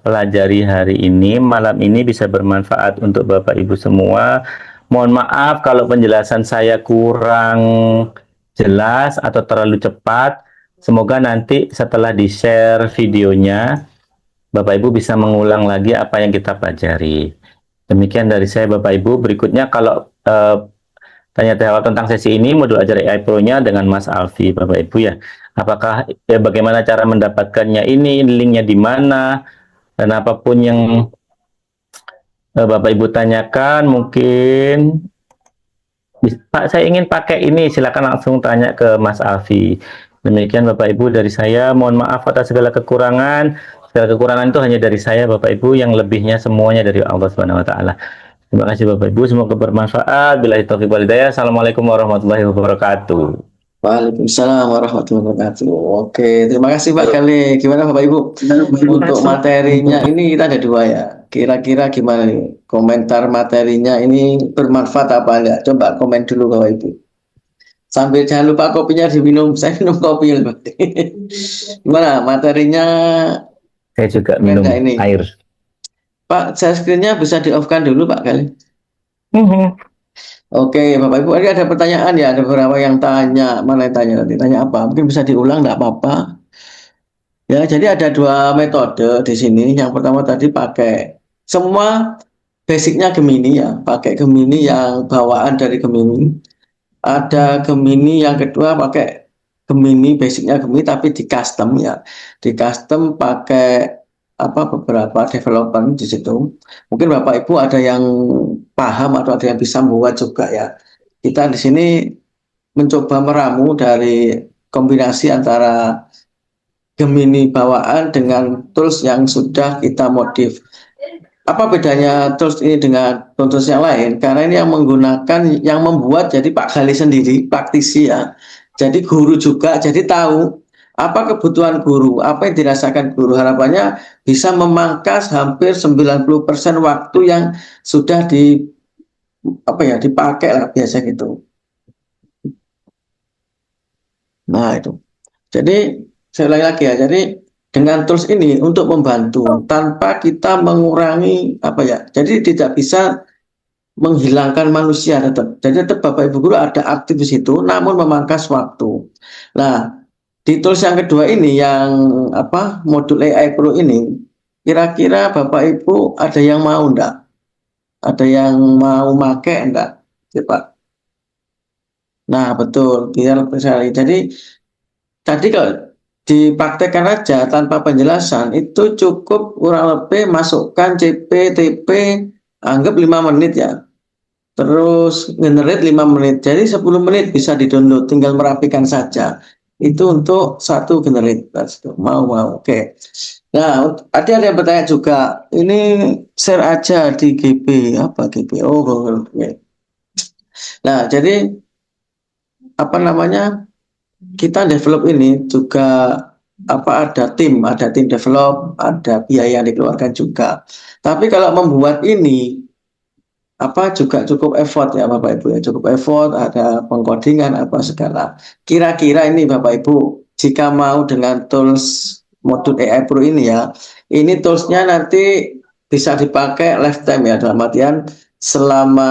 [SPEAKER 1] pelajari hari ini, malam ini bisa bermanfaat untuk Bapak Ibu semua. Mohon maaf kalau penjelasan saya kurang jelas atau terlalu cepat. Semoga nanti setelah di-share videonya, Bapak Ibu bisa mengulang lagi apa yang kita pelajari. Demikian dari saya Bapak Ibu. Berikutnya kalau tanya jawab tentang sesi ini, modul ajar AI Pro-nya dengan Mas Alfi Bapak Ibu ya. Apakah bagaimana cara mendapatkannya ini, linknya di mana, dan apapun yang Bapak Ibu tanyakan, mungkin Pak saya ingin pakai ini, silakan langsung tanya ke Mas Alfi. Demikian Bapak Ibu dari saya, mohon maaf atas segala kekurangan. Segala kekurangan itu hanya dari saya Bapak Ibu, yang lebihnya semuanya dari Allah Subhanahu wa taala. Terima kasih Bapak Ibu, semoga bermanfaat. Billahi taufiq wal hidayah. Assalamualaikum warahmatullahi wabarakatuh.
[SPEAKER 6] Waalaikumsalam warahmatullahi wabarakatuh. Oke, terima kasih Pak Kali. Gimana Bapak Ibu? Untuk materinya ini kita ada 2 ya. Kira-kira gimana nih? Komentar materinya ini bermanfaat apa enggak? Coba komen dulu Bapak Ibu. Sambil jangan lupa kopinya diminum. Saya minum kopi loh. Gimana materinya?
[SPEAKER 1] Saya juga minum
[SPEAKER 6] ini.
[SPEAKER 1] air.
[SPEAKER 6] Pak, share screen-nya bisa di-off-kan dulu Pak Kali.
[SPEAKER 2] Mhm.
[SPEAKER 6] Oke, Bapak Ibu, ini ada pertanyaan ya, ada beberapa yang tanya, mana yang tanya nanti, tanya apa? Mungkin bisa diulang, enggak apa-apa. Ya, jadi ada dua metode di sini. Yang pertama tadi pakai semua basicnya Gemini ya, pakai Gemini yang bawaan dari Gemini. Ada Gemini yang kedua pakai Gemini basicnya Gemini tapi di custom ya, di custom pakai apa beberapa development di situ. Mungkin Bapak Ibu ada yang paham atau ada yang bisa membuat juga ya. Kita di sini mencoba meramu dari kombinasi antara Gemini bawaan dengan tools yang sudah kita modif. Apa bedanya tools ini dengan tools yang lain? Karena ini yang menggunakan, yang membuat jadi Pak Gali sendiri, praktisi ya. Jadi guru juga, jadi tahu apa kebutuhan guru, apa yang dirasakan guru. Harapannya bisa memangkas hampir 90% waktu yang sudah dipakai lah biasa gitu. Nah itu. Jadi saya ulangi lagi ya. Jadi dengan tools ini untuk membantu tanpa kita mengurangi jadi tidak bisa menghilangkan manusia tetap. Jadi tetap Bapak Ibu guru ada aktif di situ, namun memangkas waktu. Nah, di tools yang kedua ini yang modul AI Pro ini, kira-kira Bapak Ibu ada yang mau enggak? Ada yang mau make enggak? Ya, Pak. Nah, betul, biar lebih sekali. Jadi tadi kalau dipraktekkan aja tanpa penjelasan itu cukup kurang lebih masukkan CP, TP, anggap 5 menit ya. Terus generate 5 menit. Jadi 10 menit bisa di-download, tinggal merapikan saja. Itu untuk satu generate. Mau. Oke. Nah, ada yang bertanya juga. Ini share aja di GB. Apa GB? Oh, Google. Nah, jadi kita develop ini juga ada tim develop, ada biaya yang dikeluarkan juga. Tapi kalau membuat ini juga cukup effort ya Bapak Ibu ya, cukup effort, ada pengkodingan apa segala. Kira-kira ini Bapak Ibu, jika mau dengan tools modul AI Pro ini ya, ini toolsnya nanti bisa dipakai lifetime ya, dalam artian selama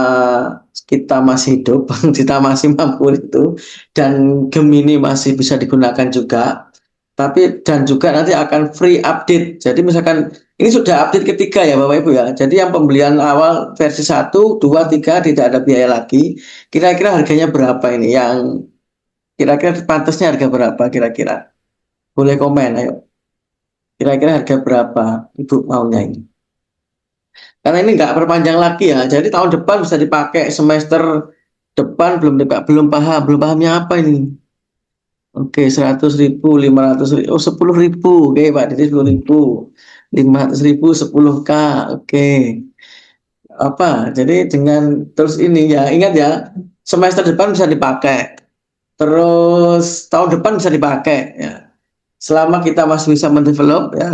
[SPEAKER 6] kita masih hidup, kita masih mampu itu, dan Gemini masih bisa digunakan juga. Dan juga nanti akan free update. Jadi misalkan ini sudah update ketiga ya Bapak Ibu ya. Jadi yang pembelian awal versi 1, 2, 3 tidak ada biaya lagi. Kira-kira harganya berapa ini? Yang kira-kira pantasnya harga berapa kira-kira? Boleh komen ayo. Kira-kira harga berapa Ibu maunya ini? Karena ini nggak perpanjang lagi ya. Jadi tahun depan bisa dipakai, semester depan belum pahamnya apa ini? Oke, 100.000, 500.000, 10.000. Oke, Pak, jadi 10.000, 500.000, 10K. Oke. Jadi dengan terus ini ya, ingat ya, semester depan bisa dipakai. Terus tahun depan bisa dipakai ya. Selama kita masih bisa mendevelop ya.